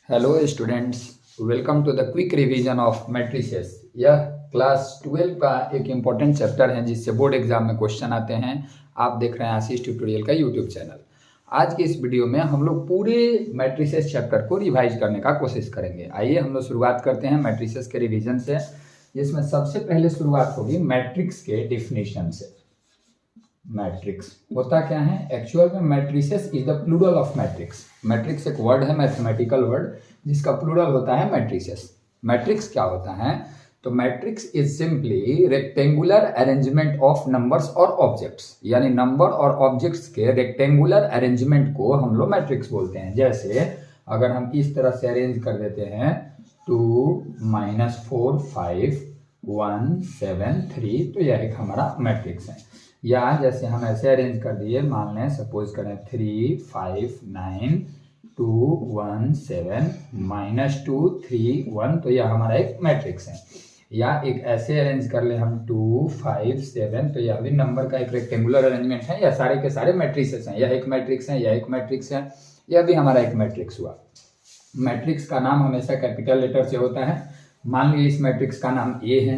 Hello students, welcome to the quick revision of matrices. यह class 12 का एक important chapter है जिससे बोर्ड एग्जाम में क्वेश्चन आते हैं। आप देख रहे हैं आशीष ट्यूटोरियल का यूट्यूब चैनल। आज की इस वीडियो में हम लोग पूरे मैट्रिसेस चैप्टर को रिवाइज करने का कोशिश करेंगे। आइए हम लोग शुरुआत करते हैं मैट्रिसेस के रिवीजन से, जिसमें सबसे पहले शुरुआत होगी मैट्रिक्स के डिफिनेशन से। मैट्रिक्स होता क्या है? एक्चुअल में matrices is the plural of matrix. Matrix एक वर्ड है, मैथमेटिकल वर्ड, जिसका प्लूरल होता है मैट्रिसेस। मैट्रिक्स क्या होता है? तो matrix is simply rectangular arrangement of numbers और ऑब्जेक्ट्स, यानी नंबर और ऑब्जेक्ट्स के रेक्टेंगुलर अरेंजमेंट को हम लोग मैट्रिक्स बोलते हैं। जैसे अगर हम इस तरह से अरेंज कर देते हैं 2 -4 5 1 7 3, तो यह एक हमारा मैट्रिक्स है। या जैसे हम ऐसे अरेंज कर दिए, मान लें सपोज करें 3 5 9 2 1 7 -2 3 1, तो यह हमारा एक मैट्रिक्स है। या एक ऐसे अरेंज कर ले हम 2 5 7, तो यह भी नंबर का एक रेक्टेंगुलर अरेंजमेंट है। यह सारे के सारे मैट्रिसेस हैं। यह एक मैट्रिक्स है, यह एक मैट्रिक्स है, यह भी हमारा एक मैट्रिक्स हुआ। मैट्रिक्स का नाम हमेशा कैपिटल लेटर से होता है। मान लीजिए इस मैट्रिक्स का नाम ए है,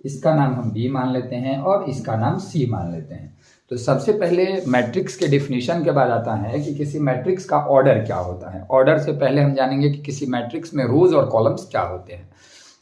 इसका नाम हम बी मान लेते हैं और इसका नाम सी मान लेते हैं। तो सबसे पहले मैट्रिक्स के डिफिनीशन के बाद आता है कि किसी मैट्रिक्स का ऑर्डर क्या होता है। ऑर्डर से पहले हम जानेंगे कि किसी मैट्रिक्स में रोज और कॉलम्स क्या होते हैं।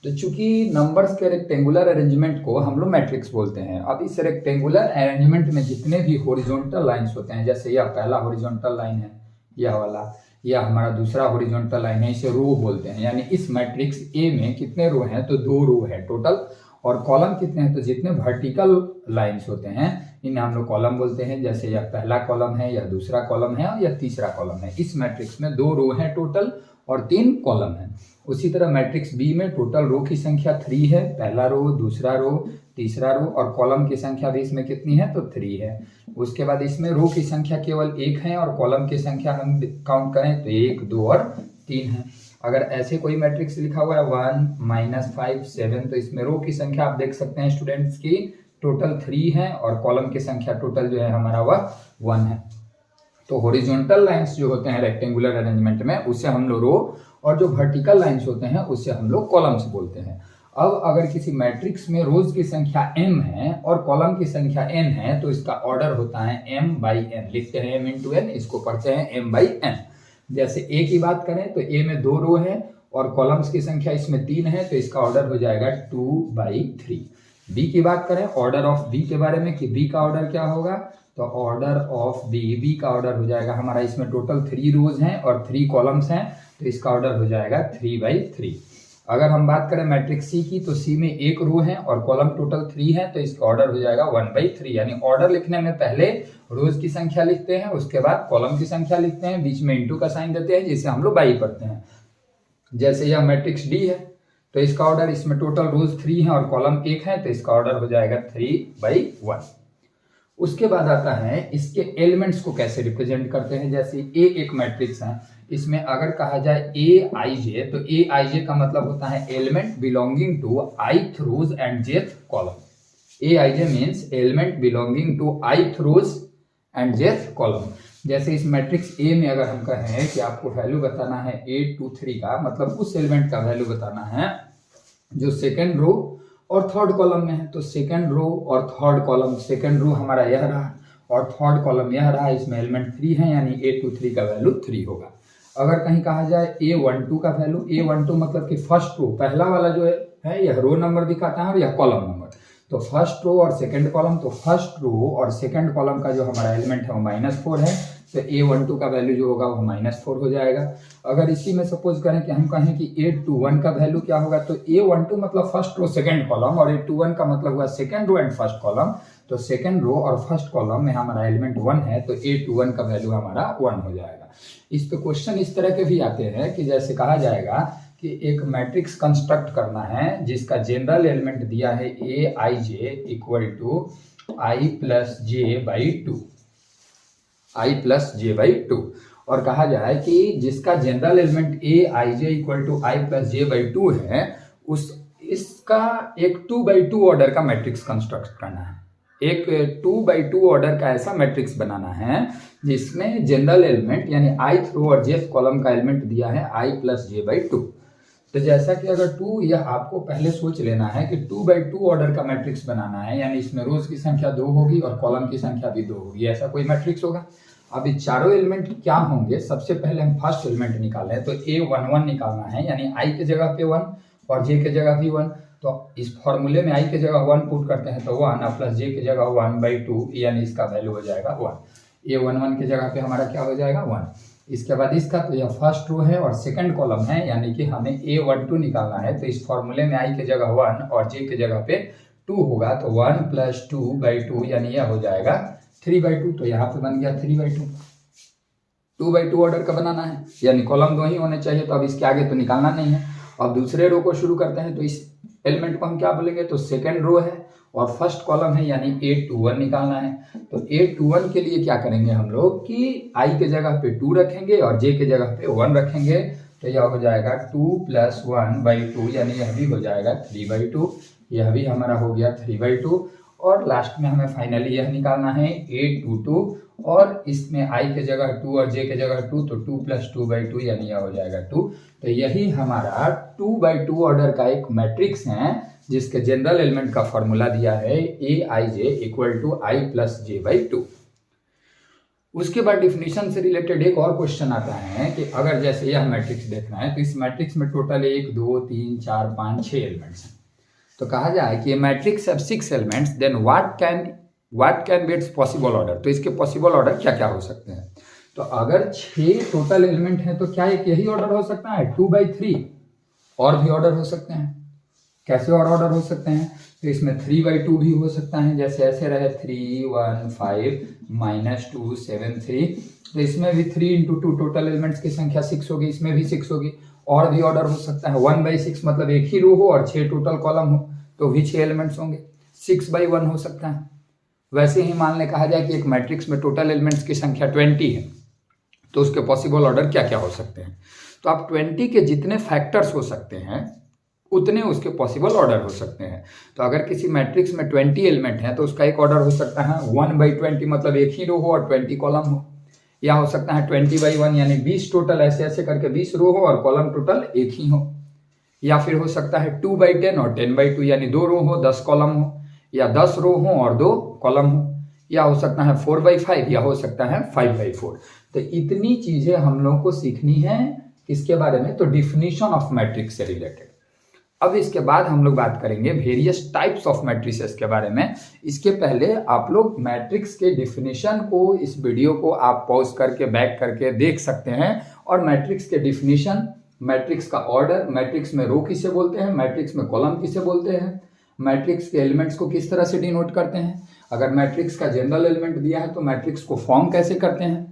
तो चूंकि नंबर्स के रेक्टेंगुलर अरेंजमेंट को हम लोग मैट्रिक्स बोलते हैं। अब इस रेक्टेंगुलर अरेंजमेंट में जितने भी हॉरिजॉन्टल लाइंस होते हैं, जैसे यह पहला हॉरिजॉन्टल लाइन है, यह वाला, यह हमारा दूसरा हॉरिजॉन्टल लाइन है, इसे रो बोलते हैं। यानी इस मैट्रिक्स ए में कितने रो हैं? तो 2 रो है टोटल। और कॉलम कितने हैं? तो जितने वर्टिकल लाइंस होते हैं इन्हें हम लोग कॉलम बोलते हैं। जैसे यह पहला कॉलम है, यह दूसरा कॉलम है और यह तीसरा कॉलम है। इस मैट्रिक्स में 2 रो हैं टोटल और 3 कॉलम हैं। उसी तरह मैट्रिक्स बी में टोटल रो की संख्या 3 है, पहला रो, दूसरा रो, तीसरा रो, और कॉलम की संख्या भी इसमें कितनी है? तो 3 है। उसके बाद इसमें रो की संख्या केवल 1 है और कॉलम की संख्या हम काउंट करें तो 1 2 और 3 है। अगर ऐसे कोई मैट्रिक्स लिखा हुआ है 1 -5 7, तो इसमें रो की संख्या आप देख सकते हैं स्टूडेंट्स की टोटल 3 है और कॉलम की संख्या टोटल जो है हमारा वह 1 है। तो हॉरिजॉन्टल लाइंस जो होते हैं रेक्टेंगुलर अरेंजमेंट में, उससे हम लोग रो, और जो वर्टिकल लाइंस होते हैं उससे हम लोग कॉलम्स बोलते हैं। अब अगर किसी मैट्रिक्स में रोज की संख्या m है और कॉलम की संख्या n है, तो इसका ऑर्डर होता है m/n। लिखते हैं m × n, इसको पढ़ते हैं m/n। जैसे ए की बात करें तो ए में 2 रो है और कॉलम्स की संख्या इसमें 3 है, तो इसका ऑर्डर हो जाएगा 2/3। बी की बात करें, ऑर्डर ऑफ बी के बारे में, कि बी का ऑर्डर क्या होगा? तो ऑर्डर ऑफ बी का ऑर्डर हो जाएगा हमारा, इसमें टोटल 3 रोज हैं और 3 कॉलम्स हैं, तो इसका ऑर्डर हो जाएगा 3/3। अगर हम बात करें मैट्रिक्स सी की, तो सी में 1 रो है और कॉलम टोटल 3 है, तो इसका ऑर्डर हो जाएगा 1/3। यानी ऑर्डर लिखने में पहले रोज की संख्या लिखते हैं, उसके बाद कॉलम की संख्या लिखते हैं, बीच में इंटू का साइन देते हैं, जिसे हम लोग बाई पढ़ते हैं। जैसे यह मैट्रिक्स डी है, तो इसका ऑर्डर, इसमें टोटल रोज 3 है और कॉलम 1 है, तो इसका ऑर्डर हो जाएगा 3/1। उसके बाद आता है इसके एलिमेंट्स को कैसे रिप्रेजेंट करते हैं। जैसे ए एक मैट्रिक्स है, इसमें अगर कहा जाए Aij, तो Aij का मतलब होता है element belonging to ith rows and jth column. Aij means element belonging to ith rows and jth column. जैसे इस मैट्रिक्स ए में अगर हम कहें कि आपको वैल्यू बताना है 8 2 3 का, मतलब उस एलिमेंट का वैल्यू बताना है जो सेकेंड रो और थर्ड कॉलम में है, तो सेकेंड रो और थर्ड कॉलम, सेकेंड रो हमारा यह रहा और थर्ड कॉलम यह रहा, इसमें एलिमेंट 3 है, यानी 8 2 3 का वैल्यू 3 होगा। अगर कहीं कहा जाए A12 का वैल्यू, A12 मतलब कि फर्स्ट रो, पहला वाला जो है यह रो नंबर दिखाता है और यह कॉलम नंबर। तो फर्स्ट रो और सेकंड कॉलम, तो फर्स्ट रो और सेकंड कॉलम का जो हमारा एलिमेंट है वो -4 है, तो A12 का वैल्यू जो होगा वो -4 हो जाएगा। अगर इसी में सपोज करें कि हम कहें कि 821 का वैल्यू क्या होगा, तो A12 मतलब फर्स्ट रो सेकंड कॉलम और 821 का मतलब हुआ second row and first column, तो सेकंड रो और फर्स्ट कॉलम में हमारा एलिमेंट 1 है, तो 821 का वैल्यू हमारा 1 हो जाएगा। इस पे क्वेश्चन इस तरह के भी आते हैं कि जैसे कहा जाएगा कि एक मैट्रिक्स कंस्ट्रक्ट करना है जिसका जनरल एलिमेंट दिया है Aij equal to i+j/2, i+j/2, और कहा जाए कि जिसका general element Aij equal to i+j/2 है, इसका एक 2/2 ऑर्डर का मैट्रिक्स कंस्ट्रक्ट करना है। एक 2x2 ऑर्डर का ऐसा मैट्रिक्स बनाना है जिसमें जनरल एलिमेंट यानी ith रो और jth कॉलम का एलिमेंट दिया है i + j/2। तो जैसा कि अगर 2, यह आपको पहले सोच लेना है कि 2x2 ऑर्डर का मैट्रिक्स बनाना है, यानी इसमें रोज की संख्या 2 होगी और कॉलम की संख्या भी 2 होगी, ऐसा कोई मैट्रिक्स होगा। अब ये चारों एलिमेंट क्या होंगे, सबसे पहले हम फर्स्ट एलिमेंट निकालें, तो a11 निकालना है, यानी i के जगह पे 1 और j के जगह भी 1। तो इस फॉर्मूले में i के जगह 1 पुट करते हैं तो 1 प्लस j के जगह 1/2, यानी इसका वैल्यू हो जाएगा 1। a11 के जगह पे हमारा क्या हो जाएगा 1। इसके बाद इसका तो यह फर्स्ट रो है और सेकंड कॉलम है, यानी कि हमें a12 निकालना है, तो इस फॉर्मूले में i के जगह 1 और j के जगह पे 2 होगा, तो 1 + 2/2 यानी यह हो जाएगा 3/2। तो यहाँ पे बन गया 3/2। 2x2 ऑर्डर का बनाना है, यानी कॉलम 2 ही होने चाहिए, तो अब इसके आगे तो निकालना नहीं है। अब दूसरे रो को शुरू करते हैं, तो इस एलिमेंट को हम क्या बोलेंगे, तो सेकंड रो है और फर्स्ट कॉलम है, यानी a21 निकालना है। तो a21 के लिए क्या करेंगे हम लोग कि i के जगह पे 2 रखेंगे और j के जगह पे 1 रखेंगे, तो यह हो जाएगा 2 + 1/2, यानी यह भी हो जाएगा 3/2। यह भी हमारा हो गया 3/2। और लास्ट में हमें फाइनली यह निकालना है a22, और इसमें i के जगह 2 और j के जगह 2, तो 2 + 2/2 यानी यह हो जाएगा 2। तो यही हमारा 2x2 ऑर्डर का एक मैट्रिक्स है जिसके जनरल एलिमेंट का फॉर्मूला दिया है aij = i + j/2। उसके बाद डिफिनीशन से रिलेटेड एक और क्वेश्चन आता है कि अगर जैसे यह मैट्रिक्स देखना है, तो इस मैट्रिक्स में टोटल 1 2 3 4 5 6 एलिमेंट्स हैं। तो कहा जाए कि matrix have 6 elements, then what can be its possible order. तो इसके पॉसिबल ऑर्डर क्या क्या हो सकते हैं। तो अगर 6 टोटल एलिमेंट हैं तो क्या एक यही ऑर्डर हो सकता है 2/3, और भी ऑर्डर हो सकते हैं। कैसे और ऑर्डर हो सकते हैं, तो इसमें 3/2 भी हो सकता है, जैसे ऐसे रहे 3 1 5 - 2 7 3, तो इसमें भी 3 × 2 टोटल एलिमेंट्स की संख्या 6 होगी, इसमें भी 6 होगी। और भी ऑर्डर हो सकता है 1/6, मतलब एक ही रो हो और 6 टोटल कॉलम हो तो भी 6 एलिमेंट्स होंगे। 6/1 हो सकता है। वैसे ही मान ले कहा जाए कि एक मैट्रिक्स में टोटल एलिमेंट्स की संख्या 20 है, तो उसके पॉसिबल ऑर्डर क्या क्या हो सकते हैं। तो आप 20 के जितने फैक्टर्स हो सकते हैं उतने उसके पॉसिबल ऑर्डर हो सकते हैं। तो अगर किसी मैट्रिक्स में 20 एलिमेंट हैं तो उसका एक ऑर्डर हो सकता है 1/20, मतलब एक ही रो हो और 20 कॉलम हो, या हो सकता है 20/1, यानी 20 टोटल ऐसे ऐसे करके 20 रो हो और कॉलम टोटल एक ही हो, या फिर हो सकता है 2/10 और 10/2, यानी 2 रो हो 10 कॉलम हो, या 10 रो हो और 2 कॉलम हो, या हो सकता है 4/5, या हो सकता है 5/4। तो इतनी चीजें हम लोग को सीखनी है किसके बारे में, तो डिफिनीशन ऑफ मैट्रिक्स से रिलेटेड। अब इसके बाद हम लोग बात करेंगे वेरियस टाइप्स ऑफ मैट्रिसेस के बारे में। इसके पहले आप लोग मैट्रिक्स के डिफिनीशन को, इस वीडियो को आप पॉज करके बैक करके देख सकते हैं, और मैट्रिक्स के डिफिनीशन, मैट्रिक्स का ऑर्डर, मैट्रिक्स में रो किसे बोलते हैं, मैट्रिक्स में कॉलम किसे बोलते हैं, मैट्रिक्स के एलिमेंट्स को किस तरह से डिनोट करते हैं, अगर मैट्रिक्स का जनरल एलिमेंट दिया है तो मैट्रिक्स को फॉर्म कैसे करते हैं,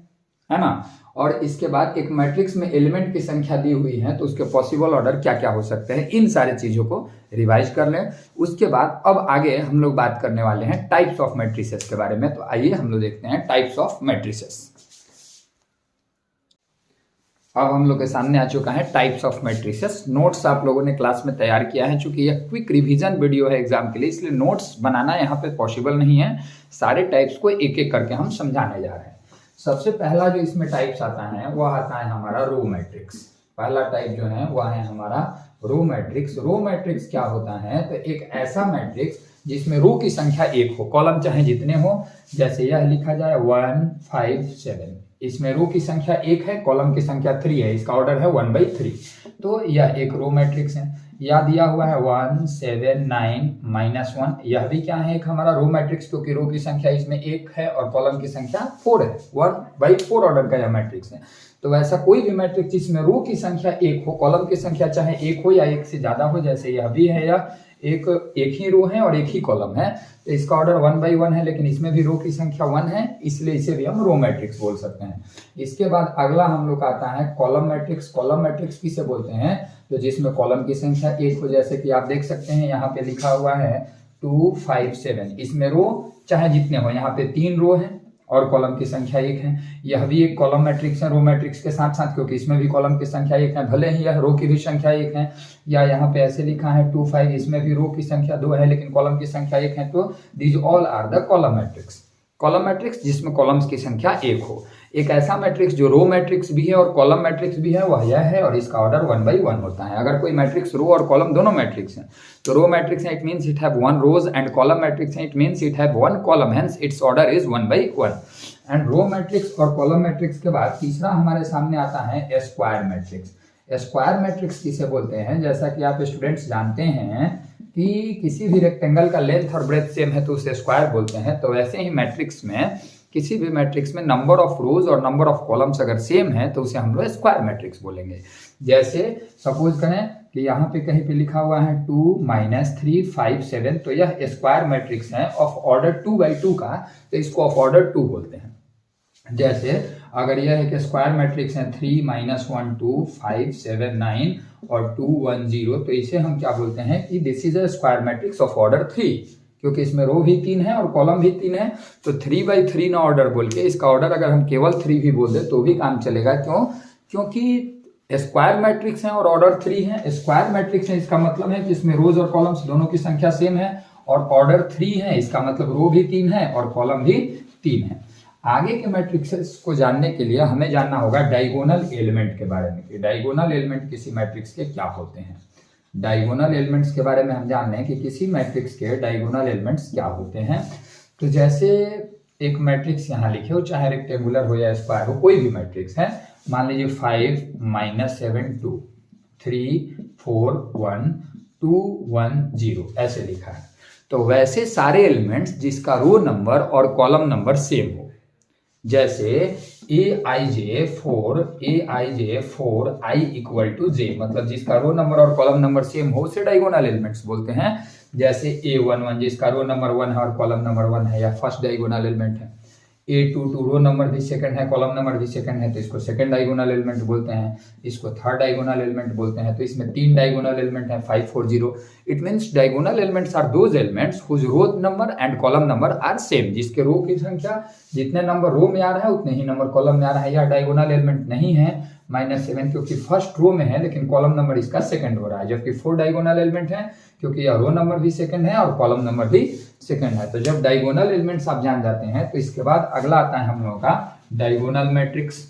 है ना। और इसके बाद एक मैट्रिक्स में एलिमेंट की संख्या दी हुई है तो उसके पॉसिबल ऑर्डर क्या क्या हो सकते हैं, इन सारी चीजों को रिवाइज कर लें। उसके बाद अब आगे हम लोग बात करने वाले हैं टाइप्स ऑफ मैट्रिसेस के बारे में। तो आइए हम लोग देखते हैं टाइप्स ऑफ मैट्रिसेस। अब हम लोग के सामने आ चुका है टाइप्स ऑफ मैट्रिसेस। नोट्स आप लोगों ने क्लास में तैयार किया है, चूंकि यह क्विक रिवीजन वीडियो है एग्जाम के लिए, इसलिए नोट्स बनाना यहाँ पे पॉसिबल नहीं है। सारे टाइप्स को एक एक करके हम समझाने जा रहे हैं। सबसे पहला जो इसमें टाइप्स आता है वह आता है हमारा रो मैट्रिक्स। पहला टाइप जो है वह है हमारा रो मैट्रिक्स। रो मैट्रिक्स क्या होता है, तो एक ऐसा मैट्रिक्स जिसमें रो की संख्या 1 हो, कॉलम चाहे जितने हो, जैसे यह लिखा जाए 1 5 7, इसमें रो की संख्या 1 है, कॉलम की संख्या 3 है, इसका ऑर्डर है 1/3, तो यह एक रो मैट्रिक्स है। यह दिया हुआ है 1 7 9 -1, यह भी क्या है, एक हमारा रो मैट्रिक्स, क्योंकि रो की संख्या इसमें 1 है और कॉलम की संख्या 4 है, 1/4 ऑर्डर का यह मैट्रिक्स है। तो वैसा कोई भी मैट्रिक्स जिसमें रो की संख्या 1 हो, कॉलम की संख्या चाहे 1 हो या 1 से ज्यादा हो, जैसे यह भी है, या एक ही रो है और एक ही कॉलम है, तो इसका ऑर्डर 1/1 है, लेकिन इसमें भी रो की संख्या 1 है, इसलिए इसे भी हम रो मैट्रिक्स बोल सकते हैं। इसके बाद अगला हम लोग आता है कॉलम मैट्रिक्स। कॉलम मैट्रिक्स किसे बोलते हैं, तो जिसमें कॉलम की संख्या 1 हो, जैसे कि आप देख सकते हैं यहाँ पे लिखा हुआ है 2 5 7, इसमें रो चाहे जितने हो, यहाँ पे 3 रो है और कॉलम की संख्या 1 है। यह भी एक कॉलम मैट्रिक्स है रो मैट्रिक्स के साथ साथ, क्योंकि इसमें भी कॉलम की संख्या 1 है, भले ही यह रो की भी संख्या 1 है। या यहाँ पे ऐसे लिखा है 2 5, इसमें भी रो की संख्या 2 है लेकिन कॉलम की संख्या 1 है। तो these all are the column matrix. Column matrix जिसमें कॉलम्स की संख्या 1 हो। एक ऐसा मैट्रिक्स जो रो मैट्रिक्स भी है और कॉलम मैट्रिक्स भी है वह यह है, और इसका ऑर्डर 1 by 1 होता है। अगर कोई मैट्रिक्स रो और कॉलम दोनों मैट्रिक्स हैं, तो रो मैट्रिक्स है it means it have 1 rows, and column matrix है it means it have 1 column, hence its order is 1 by 1। And row matrix और कॉलम मैट्रिक्स के बाद तीसरा हमारे सामने आता है स्क्वायर मैट्रिक्स। स्क्वायर मैट्रिक्स किसे बोलते हैं? जैसा कि आप स्टूडेंट्स जानते हैं कि किसी भी रेक्टेंगल का लेंथ और ब्रेथ सेम है तो उसे स्क्वायर बोलते हैं। तो वैसे ही मैट्रिक्स में, किसी भी मैट्रिक्स में नंबर ऑफ रोज और नंबर ऑफ कॉलम्स अगर सेम है तो उसे हम लोग स्क्वायर मैट्रिक्स बोलेंगे। जैसे सपोज करें कि यहाँ पे कहीं पे लिखा हुआ है 2 - 3 5 7, तो यह स्क्वायर मैट्रिक्स है ऑफ ऑर्डर 2 by 2 का, तो इसको ऑफ ऑर्डर 2 बोलते हैं। जैसे अगर यह एक स्क्वायर मैट्रिक्स है 3 - 1 2 5 7 9 और 2 1 0, तो इसे हम क्या बोलते हैं कि this is a square matrix of order 3, क्योंकि इसमें रो भी 3 है और कॉलम भी 3 है। तो 3 by 3 ना ऑर्डर बोल के इसका ऑर्डर अगर हम केवल 3 भी बोल दे तो भी काम चलेगा। क्यों? क्योंकि स्क्वायर मैट्रिक्स है और ऑर्डर 3 है। स्क्वायर मैट्रिक्स है इसका मतलब है कि इसमें रोज और कॉलम्स दोनों की संख्या सेम है, और ऑर्डर 3 है इसका मतलब रो भी 3 है और कॉलम भी 3 है। आगे के मैट्रिक्सेस को जानने के लिए हमें जानना होगा डायगोनल एलिमेंट के बारे में, कि डायगोनल एलिमेंट किसी मैट्रिक्स के क्या होते हैं। डायगोनल एलिमेंट्स के बारे में हम जान लें कि किसी मैट्रिक्स के डायगोनल एलिमेंट्स क्या होते हैं। तो जैसे एक मैट्रिक्स यहाँ लिखे हो, चाहे रेक्टेंगुलर हो या स्क्वायर हो, कोई भी मैट्रिक्स है, मान लीजिए 5 - 7 2 3 4 1 2 1 0 ऐसे लिखा है। तो वैसे सारे एलिमेंट्स जिसका रो नंबर और कॉलम नंबर सेम हो, जैसे aij 4 i = j, मतलब जिसका रो नंबर और कॉलम नंबर सेम हो उसे डायगोनल एलिमेंट्स बोलते हैं। जैसे a11 जिसका रो नंबर 1 है और कॉलम नंबर 1 है, या फर्स्ट डायगोनल एलिमेंट है। a22 रो नंबर भी सेकंड है, कॉलम नंबर भी सेकंड है, तो इसको सेकंड डायगोनल एलिमेंट बोलते हैं। इसको थर्ड डायगोनल एलिमेंट बोलते हैं। तो इसमें 3 डायगोनल एलिमेंट है 5 4 0। It means diagonal elements are those elements whose row number and column number are same, जिसके रो की संख्या जितने नंबर रो में आ रहा है उतने ही नंबर कॉलम में आ रहा है। यह डायगोनल एलिमेंट नहीं है -7, क्योंकि फर्स्ट रो में है लेकिन कॉलम नंबर इसका सेकंड हो रहा है। जबकि 4 डायगोनल एलिमेंट है क्योंकि यह रो नंबर भी सेकंड है और कॉलम नंबर भी सेकंड है। तो जब डायगोनल एलिमेंट्स आप जान जाते हैं तो इसके बाद अगला आता है हम लोगों का डायगोनल मैट्रिक्स।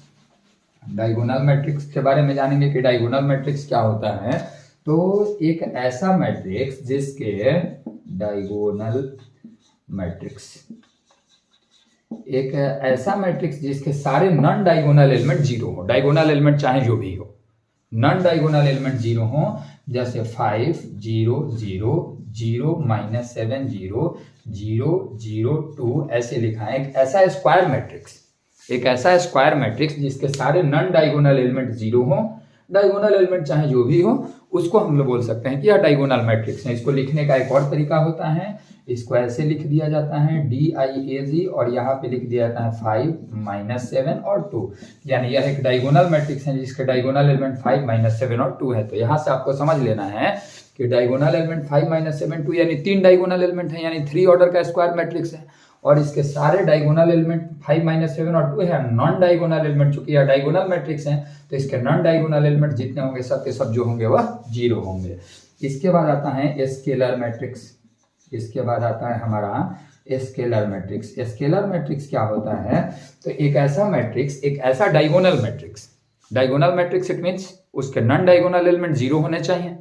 डायगोनल मैट्रिक्स के बारे में जानेंगे कि डायगोनल मैट्रिक्स क्या होता है। तो एक ऐसा मैट्रिक्स जिसके डायगोनल मैट्रिक्स, एक ऐसा मैट्रिक्स जिसके सारे नॉन डायगोनल एलिमेंट 0 हो। डायगोनल एलिमेंट चाहे जो भी हो, नॉन डायगोनल एलिमेंट 0 हो। जैसे 5 0 0 0 -7 0 0 0 2 ऐसे लिखा है। एक ऐसा स्क्वायर मैट्रिक्स, एक ऐसा स्क्वायर मैट्रिक्स जिसके सारे नॉन डायगोनल एलिमेंट 0 हो। डायगोनल एलिमेंट चाहे जो भी हो उसको हम लोग बोल सकते हैं कि यह डायगोनल मैट्रिक्स है। इसको लिखने का एक और तरीका होता है, इसको ऐसे लिख दिया जाता है DIAG, और यहाँ पे लिख दिया जाता है 5 - 7 और 2, यानी यह एक डायगोनल मैट्रिक्स है जिसके डायगोनल एलिमेंट 5 - 7 और 2 है। तो यहाँ से आपको समझ लेना है कि डायगोनल एलिमेंट 5 - 7 2 यानी 3 डायगोनल एलिमेंट है, यानी 3 ऑर्डर का स्क्वायर मैट्रिक्स है। और इसके सारे डायगोनल एलिमेंट 5 - 7 और 2 है नॉन डायगोनल एलिमेंट, चूंकि यह डायगोनल मैट्रिक्स है तो इसके नॉन डायगोनल एलिमेंट जितने होंगे सब के सब जो होंगे वह 0 होंगे। इसके बाद आता है स्केलर मैट्रिक्स। इसके बाद आता है हमारा स्केलर मैट्रिक्स। स्केलर मैट्रिक्स क्या होता है? तो एक ऐसा मैट्रिक्स, एक ऐसा diagonal matrix, diagonal matrix it means उसके नॉन डायगोनल एलिमेंट 0 होने चाहिए,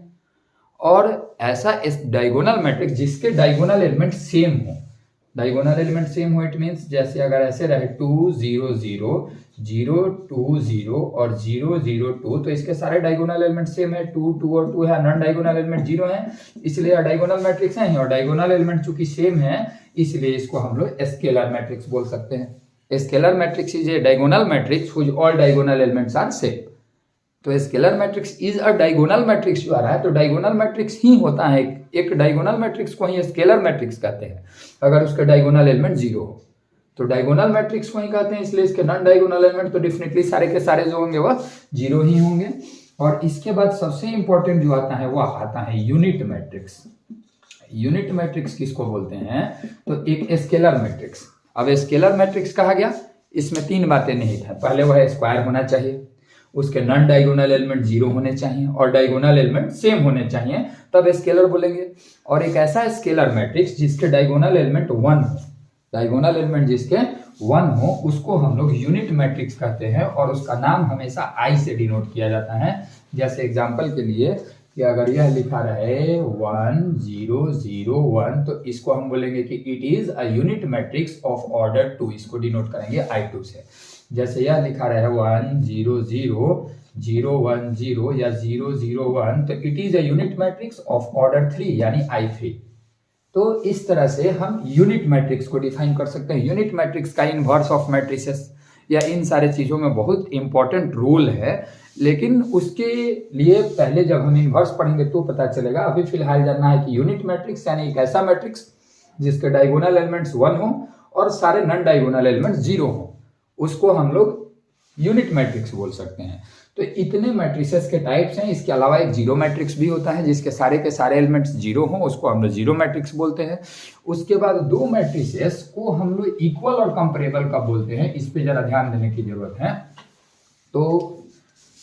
और ऐसा इस डायगोनल मैट्रिक्स जिसके डायगोनल एलिमेंट सेम हो। डायगोनल एलिमेंट सेम हो इट मीन्स जैसे अगर ऐसे रहे 2 0 0 0 2 0 और 0 0 2, तो इसके सारे डायगोनल एलिमेंट सेम है। 2 2 और 2 है, नॉन डायगोनल एलिमेंट 0 है, इसलिए डायगोनल मैट्रिक्स है। और डायगोनल एलिमेंट चूंकि सेम है इसलिए इसको हम लोग स्केलर मैट्रिक्स बोल सकते हैं। Scalar matrix is a diagonal matrix which all diagonal elements are same. तो scalar matrix is a diagonal matrix जो आ रहा है, तो डायगोनल मैट्रिक्स ही होता है। एक डायगोनल मैट्रिक्स को ही स्केलर मैट्रिक्स कहते हैं अगर उसके डायगोनल एलिमेंट 0 हो। तो डायगोनल मैट्रिक्स को ही कहते हैं, इसलिए इसके नॉन डायगोनल एलिमेंट तो डेफिनेटली सारे के सारे जो होंगे वह 0 ही होंगे। और इसके बाद सबसे इंपॉर्टेंट जो आता है वह आता है यूनिट मैट्रिक्स। यूनिट मैट्रिक्स किसको बोलते हैं? तो एक स्केलर मैट्रिक्स, अब स्केलर मैट्रिक्स कहा गया, इसमें 3 बातें निहित है। पहले वह स्क्वायर होना चाहिए, उसके नॉन डायगोनल एलिमेंट 0 होने चाहिए और डायगोनल एलिमेंट सेम होने चाहिए, तब स्केलर बोलेंगे। और एक ऐसा स्केलर मैट्रिक्स जिसके डायगोनल एलिमेंट 1 हो, डायगोनल एलिमेंट जिसके 1 हो, उसको हम लोग यूनिट मैट्रिक्स कहते हैं और उसका नाम हमेशा आई से डिनोट किया जाता है। जैसे एग्जांपल के लिए कि अगर यह लिखा रहे 1 0 0 1, तो इसको हम बोलेंगे कि it is a unit matrix of order 2, इसको डिनोट करेंगे I2 से। जैसे यह लिखा रहे 1 0 0 0 1 0 या 0 0 1, तो it is a unit matrix of order 3 यानी I3। तो इस तरह से हम यूनिट मैट्रिक्स को डिफाइन कर सकते हैं। यूनिट मैट्रिक्स का इनवर्स ऑफ मैट्रिसेस या इन सारे चीज़ों में बहुत इंपॉर्टेंट रोल है, लेकिन उसके लिए पहले जब हम इनवर्स पढ़ेंगे तो पता चलेगा। अभी फिलहाल जानना है कि यूनिट मैट्रिक्स यानी एक ऐसा मैट्रिक्स जिसके डायगोनल एलिमेंट्स 1 हो और सारे नॉन डायगोनल एलिमेंट्स 0 हो, उसको हम लोग यूनिट मैट्रिक्स बोल सकते हैं। तो इतने मैट्रिसेस के टाइप्स हैं। इसके अलावा एक जीरो मैट्रिक्स भी होता है जिसके सारे के सारे एलिमेंट्स 0 हों, उसको हम लोग जीरो मैट्रिक्स बोलते हैं। उसके बाद 2 मैट्रिसेस को हम लोग इक्वल और कंपेरेबल का बोलते हैं, इस पे जरा ध्यान देने की जरूरत है। तो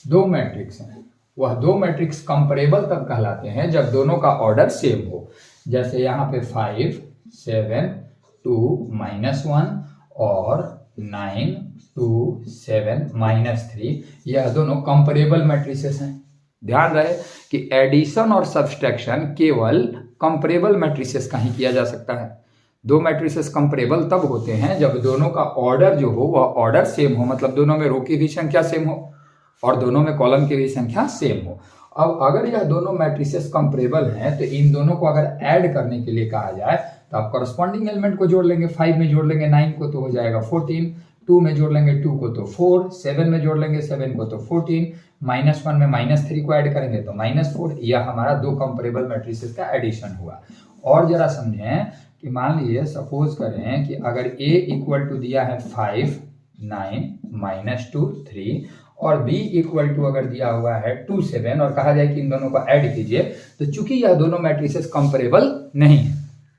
2 मैट्रिक्स हैं, वह 2 मैट्रिक्स कंपेरेबल तब कहलाते हैं जब दोनों का ऑर्डर सेम हो। जैसे यहाँ पे 5 7 2 -1 और 9 2 7 -3, यह दोनों कंपेरेबल मैट्रिसेस हैं। ध्यान रहे कि एडिशन और सब्सट्रैक्शन केवल कंपेरेबल मैट्रिसेस का ही किया जा सकता है। 2 मैट्रिसेस कंपेरेबल तब होते हैं जब दोनों का ऑर्डर जो हो वह ऑर्डर सेम हो, मतलब दोनों में रो की भी संख्या सेम हो और दोनों में कॉलम की भी संख्या सेम हो। अब अगर यह दोनों मैट्रिसेस कंपेरेबल हैं तो इन दोनों को अगर ऐड करने के लिए कहा जाए तो आप कॉरस्पॉन्डिंग एलिमेंट को जोड़ लेंगे। 5 में जोड़ लेंगे 9 को तो हो जाएगा 14, 2 में जोड़ लेंगे 2 को तो 4, 7 में जोड़ लेंगे 7 को तो 14, -1 में -3 को ऐड करेंगे तो -4। यह हमारा 2 कंपेरेबल मैट्रिसेस का एडिशन हुआ। और जरा समझें कि मान लीजिए सपोज करें कि अगर A इक्वल टू दिया है 5 9 -2 3 और B इक्वल टू अगर दिया हुआ है 2 7 और कहा जाए कि इन दोनों को ऐड कीजिए, तो चूंकि यह दोनों मैट्रिसेस कंपेरेबल नहीं है,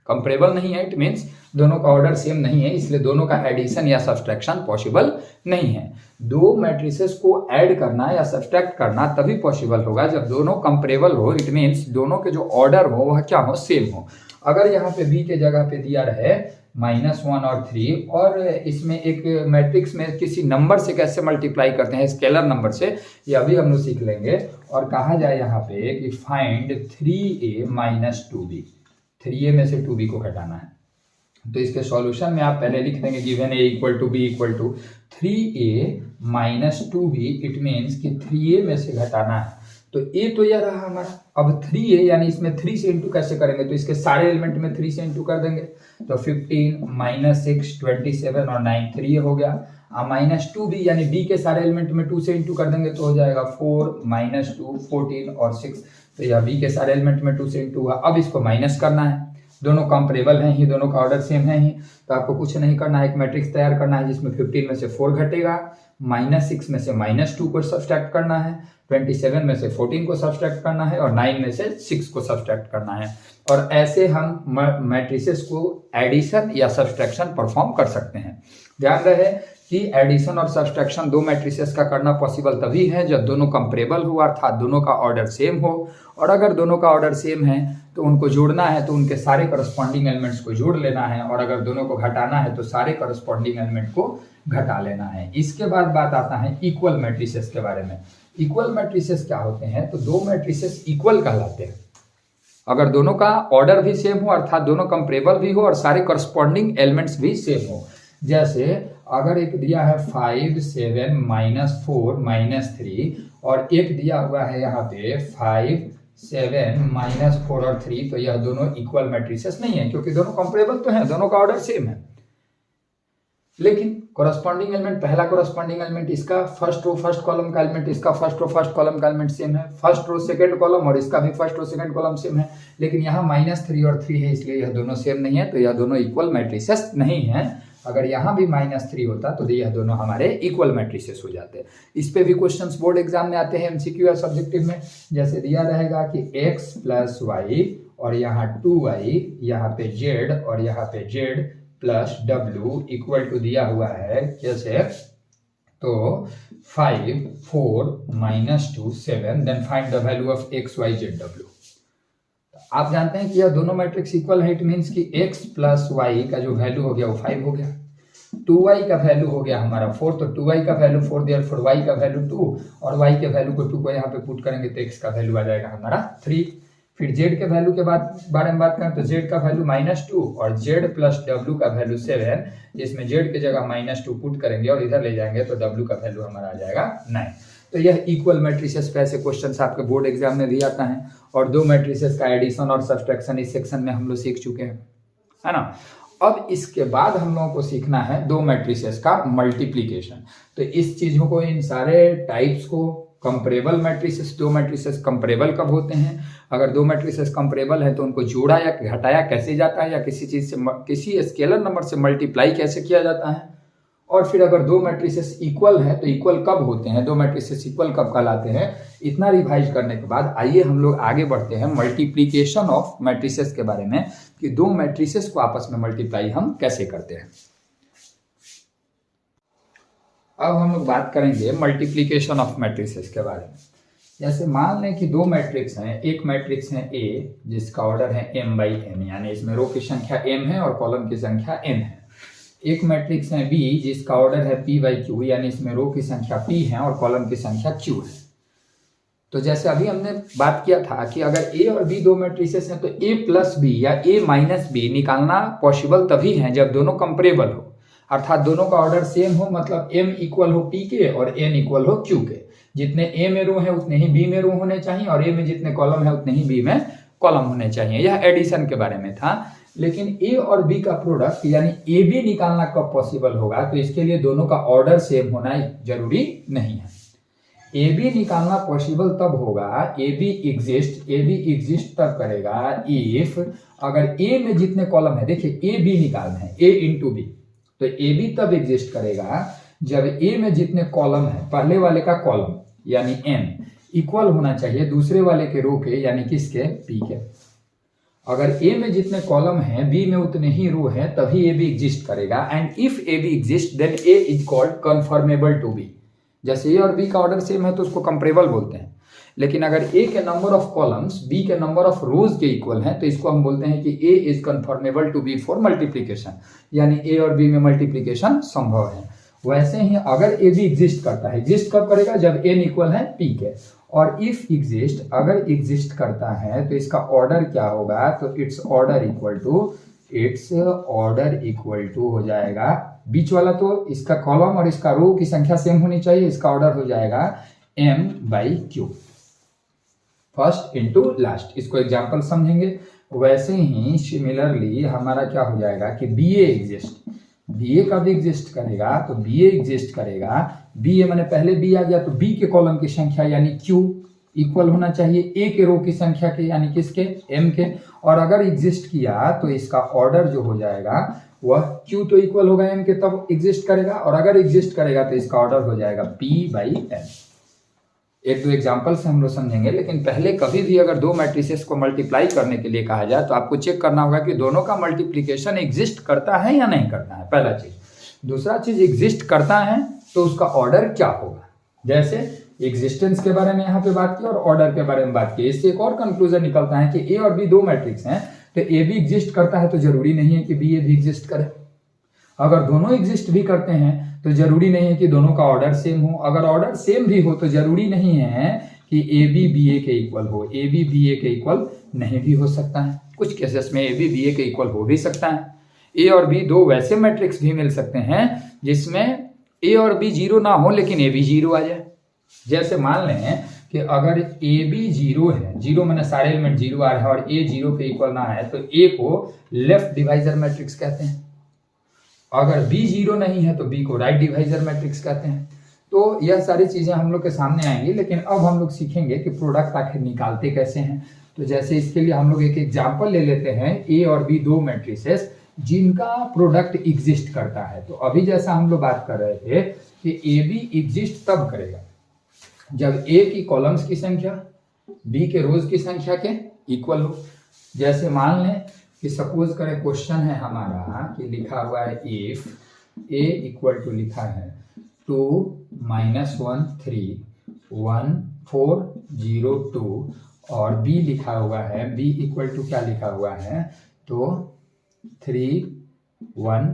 कंपेरेबल नहीं है, इट मीन्स दोनों का ऑर्डर सेम नहीं है, इसलिए दोनों का एडिशन या सब्सट्रैक्शन पॉसिबल नहीं है। 2 मैट्रिसेस को ऐड करना या सब्सट्रैक्ट करना तभी पॉसिबल होगा जब दोनों कंपेरेबल हो, इट मीन्स दोनों के जो ऑर्डर हो वह क्या हो, सेम हो। अगर यहाँ पे B के जगह पे दिया रहे -1 और 3 और इसमें एक मैट्रिक्स में किसी नंबर से कैसे मल्टीप्लाई करते हैं, स्केलर नंबर से, यह भी हम लोग सीख लेंगे। और कहा जाए यहाँ पे कि फाइंड 3A - 2B, 3A में से 2B को घटाना है, तो इसके सॉल्यूशन में आप पहले लिख देंगे given A equal to B equal to 3A - 2B, it means कि 3A में से घटाना है। तो A तो यह रहा हमारा, अब 3A यानी इसमें 3 से इंटू कैसे करेंगे, तो इसके सारे एलिमेंट में 3 से इंटू कर देंगे, तो 15 -6 27 और 9 3A हो गया। -2B यानी B के सारे एलिमेंट में 2 से इंटू कर देंगे तो हो जाएगा 4 -2 14 और 6, तो यह B के सारे एलिमेंट में 2 से इंटू हुआ। अब इसको माइनस करना है, दोनों कंपेरेबल हैं ही, दोनों का ऑर्डर सेम है ही, तो आपको कुछ नहीं करना है, एक मैट्रिक्स तैयार करना है जिसमें 15 में से 4 घटेगा, -6 में से -2 को सब्सट्रैक्ट करना है, 27 में से 14 को सब्सट्रैक्ट करना है और 9 में से 6 को सब्सट्रैक्ट करना है। और ऐसे हम मैट्रिसेस को एडिशन या सब्सट्रैक्शन परफॉर्म कर सकते हैं। ध्यान रहे कि एडिशन और सब्सट्रैक्शन 2 मैट्रिसेस का करना पॉसिबल तभी है जब दोनों कंपेरेबल हो, अर्थात दोनों का ऑर्डर सेम हो। और अगर दोनों का ऑर्डर सेम है तो उनको जोड़ना है तो उनके सारे करस्पॉन्डिंग एलिमेंट्स को जोड़ लेना है, और अगर दोनों को घटाना है तो सारे करस्पॉन्डिंग एलिमेंट को घटा लेना है। इसके बाद बात आता है इक्वल मैट्रिसेस के बारे में। इक्वल मैट्रिसेस क्या होते हैं, तो 2 मैट्रिसेस इक्वल कहलाते हैं अगर दोनों का ऑर्डर भी सेम हो, अर्थात दोनों कंपेरेबल भी हो और सारे करस्पॉन्डिंग एलिमेंट्स भी सेम हो। जैसे अगर एक दिया है 5 7 -4 -3 और एक दिया हुआ है यहाँ पे 5 7 -4 और 3, तो यह दोनों इक्वल मैट्रिसेस नहीं है क्योंकि दोनों कंपेरेबल तो हैं, दोनों का ऑर्डर सेम है। लेकिन कोरस्पॉन्डिंग एलिमेंट, पहला कोरस्पॉन्डिंग एलिमेंट इसका फर्स्ट रो फर्स्ट कॉलम का एलिमेंट, इसका फर्स्ट रो फर्स्ट कॉलम का एलिमेंट सेम है, फर्स्ट रो सेकंड कॉलम और इसका भी first row second column same है। लेकिन यहाँ -3 और 3 है, इसलिए यह दोनों सेम नहीं है, तो यह दोनों इक्वल मैट्रिसेस नहीं है। अगर यहाँ भी -3 होता तो यह दोनों हमारे इक्वल मैट्रिसेस हो जाते। इस पे भी क्वेश्चंस बोर्ड एग्जाम में आते हैं, MCQ या सब्जेक्टिव में। जैसे दिया रहेगा कि x + y और यहाँ 2y, यहाँ पे z और यहाँ पे z plus W equal to दिया हुआ है कैसे, तो 5 4 -2 7, then find the value of X Y Z W. आप जानते हैं कि यह दोनों मैट्रिक्स इक्वल है, इट मीन्स कि x प्लस वाई का जो वैल्यू हो गया वो 5 हो गया, 2y का वैल्यू हो गया हमारा 4, तो 2y का वैल्यू 4 देयरफॉर y का वैल्यू 2, और y के वैल्यू को 2 को यहाँ पे पुट करेंगे तो x का वैल्यू आ जाएगा हमारा 3। फिर z के वैल्यू के बारे में बात करें तो z का वैल्यू -2 और z प्लस w का वैल्यू 7, जिसमें z की जगह -2 पुट करेंगे और इधर ले जाएंगे तो w का वैल्यू हमारा आ जाएगा 9। तो यह इक्वल मैट्रिसेस पे ऐसे क्वेश्चंस आपके बोर्ड एग्जाम में भी आता है, और दो मैट्रिसेस का एडिशन और सब्ट्रैक्शन इस सेक्शन में हम लोग सीख चुके हैं, है ना। अब इसके बाद हम लोगों को सीखना है दो मैट्रिसेस का मल्टीप्लीकेशन। तो इस चीजों को, इन सारे टाइप्स को, कंपेरेबल मैट्रिसेस, दो मैट्रिसेस कंपेरेबल कब होते हैं, अगर दो मैट्रिसेस कंपेरेबल है तो उनको जोड़ा या घटाया कैसे जाता है, या किसी चीज से, किसी स्केलर नंबर से मल्टीप्लाई कैसे किया जाता है, और फिर अगर दो मैट्रिसेस इक्वल है तो इक्वल कब होते हैं, दो मैट्रिसेस इक्वल कब कहलाते हैं। इतना रिवाइज करने के बाद आइए हम लोग आगे बढ़ते हैं मल्टीप्लिकेशन ऑफ मैट्रिसेस के बारे में, कि दो मैट्रिसेस को आपस में मल्टीप्लाई हम कैसे करते हैं। अब हम लोग बात करेंगे मल्टीप्लिकेशन ऑफ मैट्रिसेस के बारे में। जैसे मान लें कि दो मैट्रिक्स हैं, एक मैट्रिक्स है A जिसका ऑर्डर है m/n, यानी इसमें रो की संख्या m है और कॉलम की संख्या n है। एक मैट्रिक्स है B जिसका ऑर्डर है p/q, यानी इसमें रो की संख्या p है और कॉलम की संख्या q है। तो जैसे अभी हमने बात किया था कि अगर A और B दो मैट्रिसेस हैं तो A प्लस B या A माइनस B निकालना पॉसिबल तभी है जब दोनों कंपेरेबल हो, अर्थात दोनों का ऑर्डर सेम हो, मतलब m इक्वल हो p के और n इक्वल हो q के। जितने A में रो है उतने ही B में रो होने चाहिए, और A में जितने कॉलम है उतने ही B में कॉलम होने चाहिए। यह एडिशन के बारे में था। लेकिन A और B का प्रोडक्ट यानी AB निकालना कब पॉसिबल होगा, तो इसके लिए दोनों का ऑर्डर सेम होना जरूरी नहीं है। AB निकालना पॉसिबल तब होगा, AB एग्जिस्ट तब करेगा इफ अगर A में जितने कॉलम है, देखिए A B निकालना है, A इंटू B, तो AB तब एग्जिस्ट करेगा जब A में जितने कॉलम है, पहले वाले का कॉलम यानी n इक्वल होना चाहिए दूसरे वाले के रो के, यानी किसके, P के। अगर A में जितने कॉलम हैं B में उतने ही रो हैं तभी AB एग्जिस्ट करेगा, and if AB exist then A is called conformable to B। जैसे A और B का ऑर्डर सेम है तो उसको कंपेरेबल बोलते हैं, लेकिन अगर A के नंबर ऑफ कॉलम्स B के नंबर ऑफ रोज के इक्वल हैं तो इसको हम बोलते हैं कि A is conformable to B for multiplication, यानी A और B में मल्टीप्लिकेशन संभव है। वैसे ही अगर AB एग्जिस्ट करता है, एग्जिस्ट कब करेगा, जब n इक्वल है P के, और इफ एग्जिस्ट अगर एग्जिस्ट करता है तो इसका ऑर्डर क्या होगा, तो इट्स ऑर्डर इक्वल टू हो जाएगा, बीच वाला तो इसका कॉलम और इसका रो की संख्या सेम होनी चाहिए, इसका ऑर्डर हो जाएगा m/q, फर्स्ट इनटू लास्ट। इसको एग्जांपल समझेंगे। वैसे ही सिमिलरली हमारा क्या हो जाएगा कि BA का भी एग्जिस्ट करेगा, तो BA एग्जिस्ट करेगा, BA मैंने पहले B आ गया तो B के कॉलम की संख्या यानी Q इक्वल होना चाहिए A के रो की संख्या के, यानी किसके, M के, और अगर एग्जिस्ट किया तो इसका ऑर्डर जो हो जाएगा वह Q तो इक्वल होगा M के, तब एग्जिस्ट करेगा, और अगर एग्जिस्ट करेगा तो इसका ऑर्डर हो जाएगा P/n। एक दो एग्जाम्पल से हम लोग समझेंगे, लेकिन पहले कभी भी अगर दो मैट्रिसेस को मल्टीप्लाई करने के लिए कहा जाए तो आपको चेक करना होगा कि दोनों का मल्टीप्लिकेशन एग्जिस्ट करता है या नहीं करता है, पहला चीज। दूसरा चीज, एग्जिस्ट करता है तो उसका ऑर्डर क्या होगा। जैसे एग्जिस्टेंस के बारे में यहाँ पे बात की और ऑर्डर के बारे में बात की, इससे एक और कंक्लूजन निकलता है कि A और B दो मैट्रिक्स हैं तो A भी एग्जिस्ट करता है तो जरूरी नहीं है कि BA भी एग्जिस्ट करे। अगर दोनों एग्जिस्ट भी करते हैं तो जरूरी नहीं है कि दोनों का ऑर्डर सेम हो। अगर ऑर्डर सेम भी हो तो जरूरी नहीं है कि AB BA के इक्वल हो, AB BA के इक्वल नहीं भी हो सकता है। कुछ केसेस में AB BA के इक्वल हो भी सकता है। A और B दो वैसे मैट्रिक्स भी मिल सकते हैं जिसमें A और B जीरो ना हो लेकिन AB जीरो आ जाए। जैसे मान लें कि अगर AB जीरो है, जीरो मैंने सारे एलिमेंट जीरो आ रहे हैं और A जीरो के इक्वल ना है तो A को लेफ्ट डिवाइजर मैट्रिक्स कहते हैं। अगर B जीरो नहीं है तो B को राइट डिवाइजर मैट्रिक्स कहते हैं। तो यह सारी चीजें हम लोग के सामने आएंगी, लेकिन अब हम लोग सीखेंगे कि प्रोडक्ट आखिर निकालते कैसे हैं। तो जैसे इसके लिए हम लोग एक एग्जांपल ले लेते हैं, A और B दो मैट्रिसेस जिनका प्रोडक्ट एग्जिस्ट करता है। तो अभी जैसा हम लोग बात कर रहे थे कि AB एग्जिस्ट तब करेगा जब A की कॉलम्स की संख्या B के रोज की संख्या के इक्वल हो। जैसे मान लें कि सपोज करें क्वेश्चन है हमारा कि लिखा हुआ है इफ a इक्वल टू लिखा है 2 -1 3 1 4 0 2 और b लिखा हुआ है b इक्वल टू क्या लिखा हुआ है तो 3 1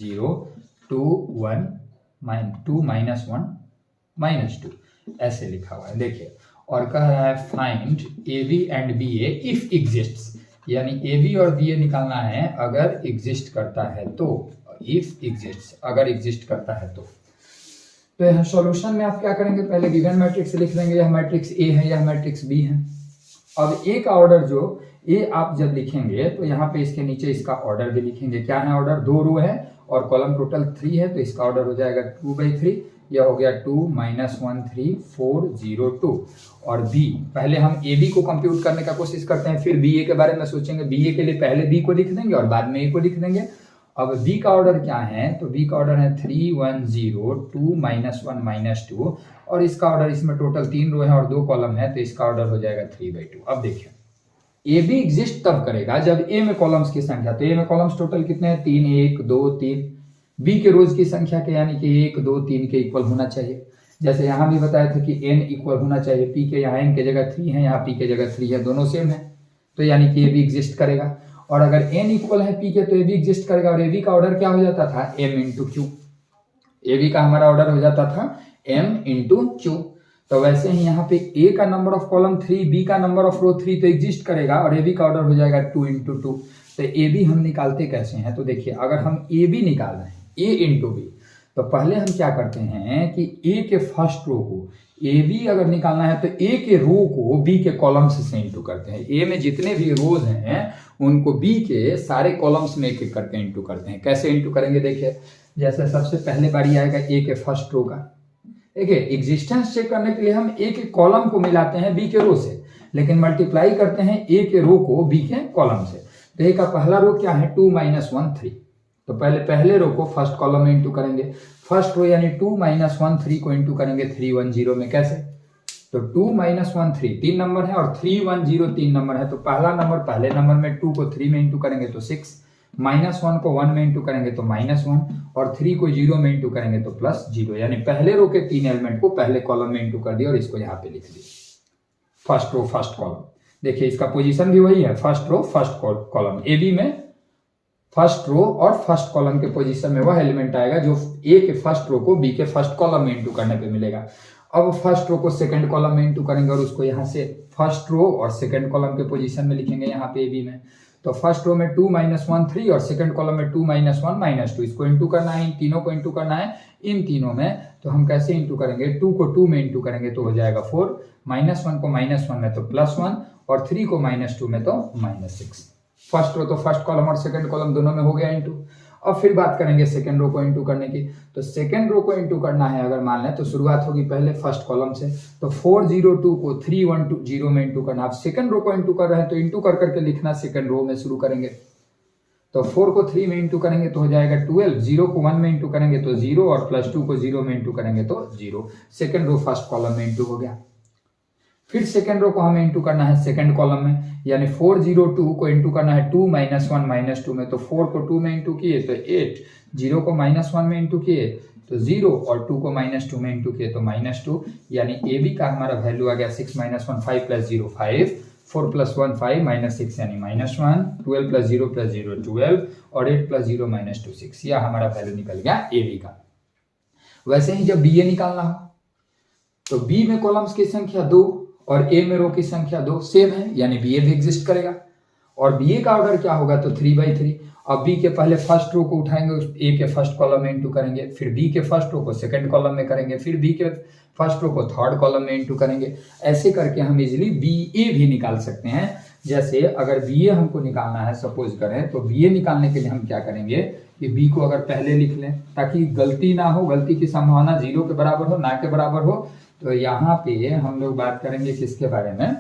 0 2 1 2 -1 -2 ऐसे लिखा हुआ है। देखिए और कह रहा है find A B and B A if exists, यानी ए बी और बी ए निकालना है अगर एग्जिस्ट करता है तो, इफ एग्जिस्ट्स अगर एग्जिस्ट करता है तो यहाँ सॉल्यूशन में आप क्या करेंगे, पहले गिवन मैट्रिक्स लिख लेंगे, यह मैट्रिक्स ए है यह मैट्रिक्स बी है। अब ए का ऑर्डर जो ए आप जब लिखेंगे तो यहाँ पे इसके नीचे इसका ऑर्डर भी लिखेंगे। क्या है ऑर्डर, 2 रो है और कॉलम टोटल 3 है, तो इसका ऑर्डर हो जाएगा 2/3। यह हो गया 2 -1 3 4 0 2। और बी पहले हम ए बी को कंप्यूट करने का कोशिश करते हैं, फिर बी ए के बारे में सोचेंगे। बी ए के लिए पहले बी को लिख देंगे और बाद में ए को लिख देंगे। अब बी का ऑर्डर क्या है, तो बी का ऑर्डर है 3 1 0 2 -1 -2 और इसका ऑर्डर, इसमें टोटल 3 रो है और 2 कॉलम है, तो इसका ऑर्डर हो जाएगा 3/2। अब देखिए ए बी एग्जिस्ट तब करेगा जब ए में कॉलम्स की संख्या, तो ए में कॉलम्स टोटल कितने हैं 3 1 2 3, बी के रोज की संख्या के यानी कि 1 2 3 के इक्वल होना चाहिए। जैसे यहाँ भी बताया था कि n इक्वल होना चाहिए पी के, यहाँ n के जगह 3 है यहाँ p के जगह 3 है, दोनों सेम है, तो यानी कि ए भी एग्जिस्ट करेगा। और अगर n इक्वल है p के तो ए भी एग्जिस्ट करेगा। और ए बी का ऑर्डर क्या हो जाता था m इंटू क्यू, ए बी का हमारा ऑर्डर हो जाता था m इंटू क्यू। तो वैसे ही यहाँ पे a का नंबर ऑफ कॉलम 3, b का नंबर ऑफ रो 3 तो एग्जिस्ट करेगा और ए बी का ऑर्डर हो जाएगा 2 इंटू 2। तो ए बी हम निकालते कैसे हैं, तो देखिए अगर हम ए बी निकाल रहे हैं a इंटू बी, तो पहले हम क्या करते हैं कि a के फर्स्ट रो को, ए बी अगर निकालना है तो a के रो को b के कॉलम्स से इंटू करते हैं। a में जितने भी रोज हैं उनको b के सारे कॉलम्स में एक एक करके इंटू करते हैं। कैसे इंटू करेंगे, देखिए जैसे सबसे पहले बारी आएगा a के फर्स्ट रो का। देखिए एग्जिस्टेंस चेक करने के लिए हम a के कॉलम को मिलाते हैं b के रो से, लेकिन मल्टीप्लाई करते हैं a के रो को b के कॉलम से। तो a का पहला रो क्या है 2 -1 3, तो पहले रो को फर्स्ट कॉलम में इंटू करेंगे। फर्स्ट रो यानी 2 -1 3 को इंटू करेंगे 3 1 0 में। कैसे, तो 2 -1 3 3 नंबर है और 3 1 0 3 नंबर है, तो पहला नंबर पहले नंबर में 2 को 3 में इंटू करेंगे तो 6, -1 को 1 में इंटू करेंगे तो -1 और 3 को 0 में इंटू करेंगे तो +0। यानी पहले रो के 3 एलिमेंट को पहले कॉलम में इंटू कर दिया और इसको यहाँ पे लिख दिया फर्स्ट रो फर्स्ट कॉलम। देखिए इसका पोजीशन भी वही है, first row first column. A B में फर्स्ट रो और फर्स्ट कॉलम के पोजीशन में वह एलिमेंट आएगा जो ए के फर्स्ट रो को बी के फर्स्ट कॉलम में इंटू करने पे मिलेगा। अब फर्स्ट रो को सेकंड कॉलम में इंटू करेंगे और उसको यहाँ से फर्स्ट रो और सेकंड कॉलम के पोजीशन में लिखेंगे यहाँ पे ए बी में। तो फर्स्ट रो में 2 -1 3 और सेकंड कॉलम में 2 -1 -2, इसको इंटू करना है, इन तीनों को इंटू करना है इन तीनों में। तो हम कैसे इंटू करेंगे, 2 को 2 में इंटू करेंगे तो हो जाएगा 4, -1 को -1 में तो +1 और 3 को -2 में तो -6। फर्स्ट रो तो फर्स्ट कॉलम और सेकंड कॉलम दोनों में हो गया इंटू। अब फिर बात करेंगे सेकंड रो को इंटू करने की, तो सेकंड रो को इंटू करना है अगर मान लें तो शुरुआत होगी पहले फर्स्ट कॉलम से, तो 4 0 2 को 3 1 2 0 में इंटू करना। आप सेकंड रो को इंटू कर रहे हैं तो इंटू कर करके लिखना सेकंड रो में शुरू करेंगे। तो 4 को 3 में इंटू करेंगे तो हो जाएगा 12, 0 को 1 में इंटू करेंगे तो 0 और +2 को 0 में इंटू करेंगे तो 0। सेकंड रो फर्स्ट कॉलम में इंटू हो गया। फिर सेकंड रो को हमें इंटू करना है सेकंड कॉलम में, यानी 4 0 2 को इंटू करना है 2 -1 -2 में, तो 4 को 2 में इंटू किए तो 8, 0 को -1 में इंटू किए तो 0 और 2 को -2 में इंटू किए तो -2। यानी ए बी का हमारा वैल्यू आ गया 6 -1 5 + 0 5, 4 + 1 5 -6 यानी -1, 12 + 0 + 0 12 और 8 + 0 -2 6। यह हमारा वैल्यू निकल गया ए बी का। वैसे ही जब बी ए निकालना हो तो बी में कॉलम्स की संख्या 2 और ए में रो की संख्या 2 सेम है, यानी बी ए भी एग्जिस्ट करेगा। और बी ए का ऑर्डर क्या होगा, तो 3/3। अब बी के पहले फर्स्ट रो को उठाएंगे, ए के फर्स्ट कॉलम में इंटू करेंगे, फिर बी के फर्स्ट रो को सेकंड कॉलम में करेंगे, फिर बी के फर्स्ट रो को थर्ड कॉलम में इंटू करेंगे। ऐसे करके हम इजिली बी ए भी निकाल सकते हैं। जैसे अगर बी ए हमको निकालना है सपोज करें, तो बी ए निकालने के लिए हम क्या करेंगे कि बी को अगर पहले लिख लें ताकि गलती ना हो, गलती की संभावना 0 के बराबर हो, ना के बराबर हो। तो यहाँ पे हम लोग बात करेंगे किसके बारे में,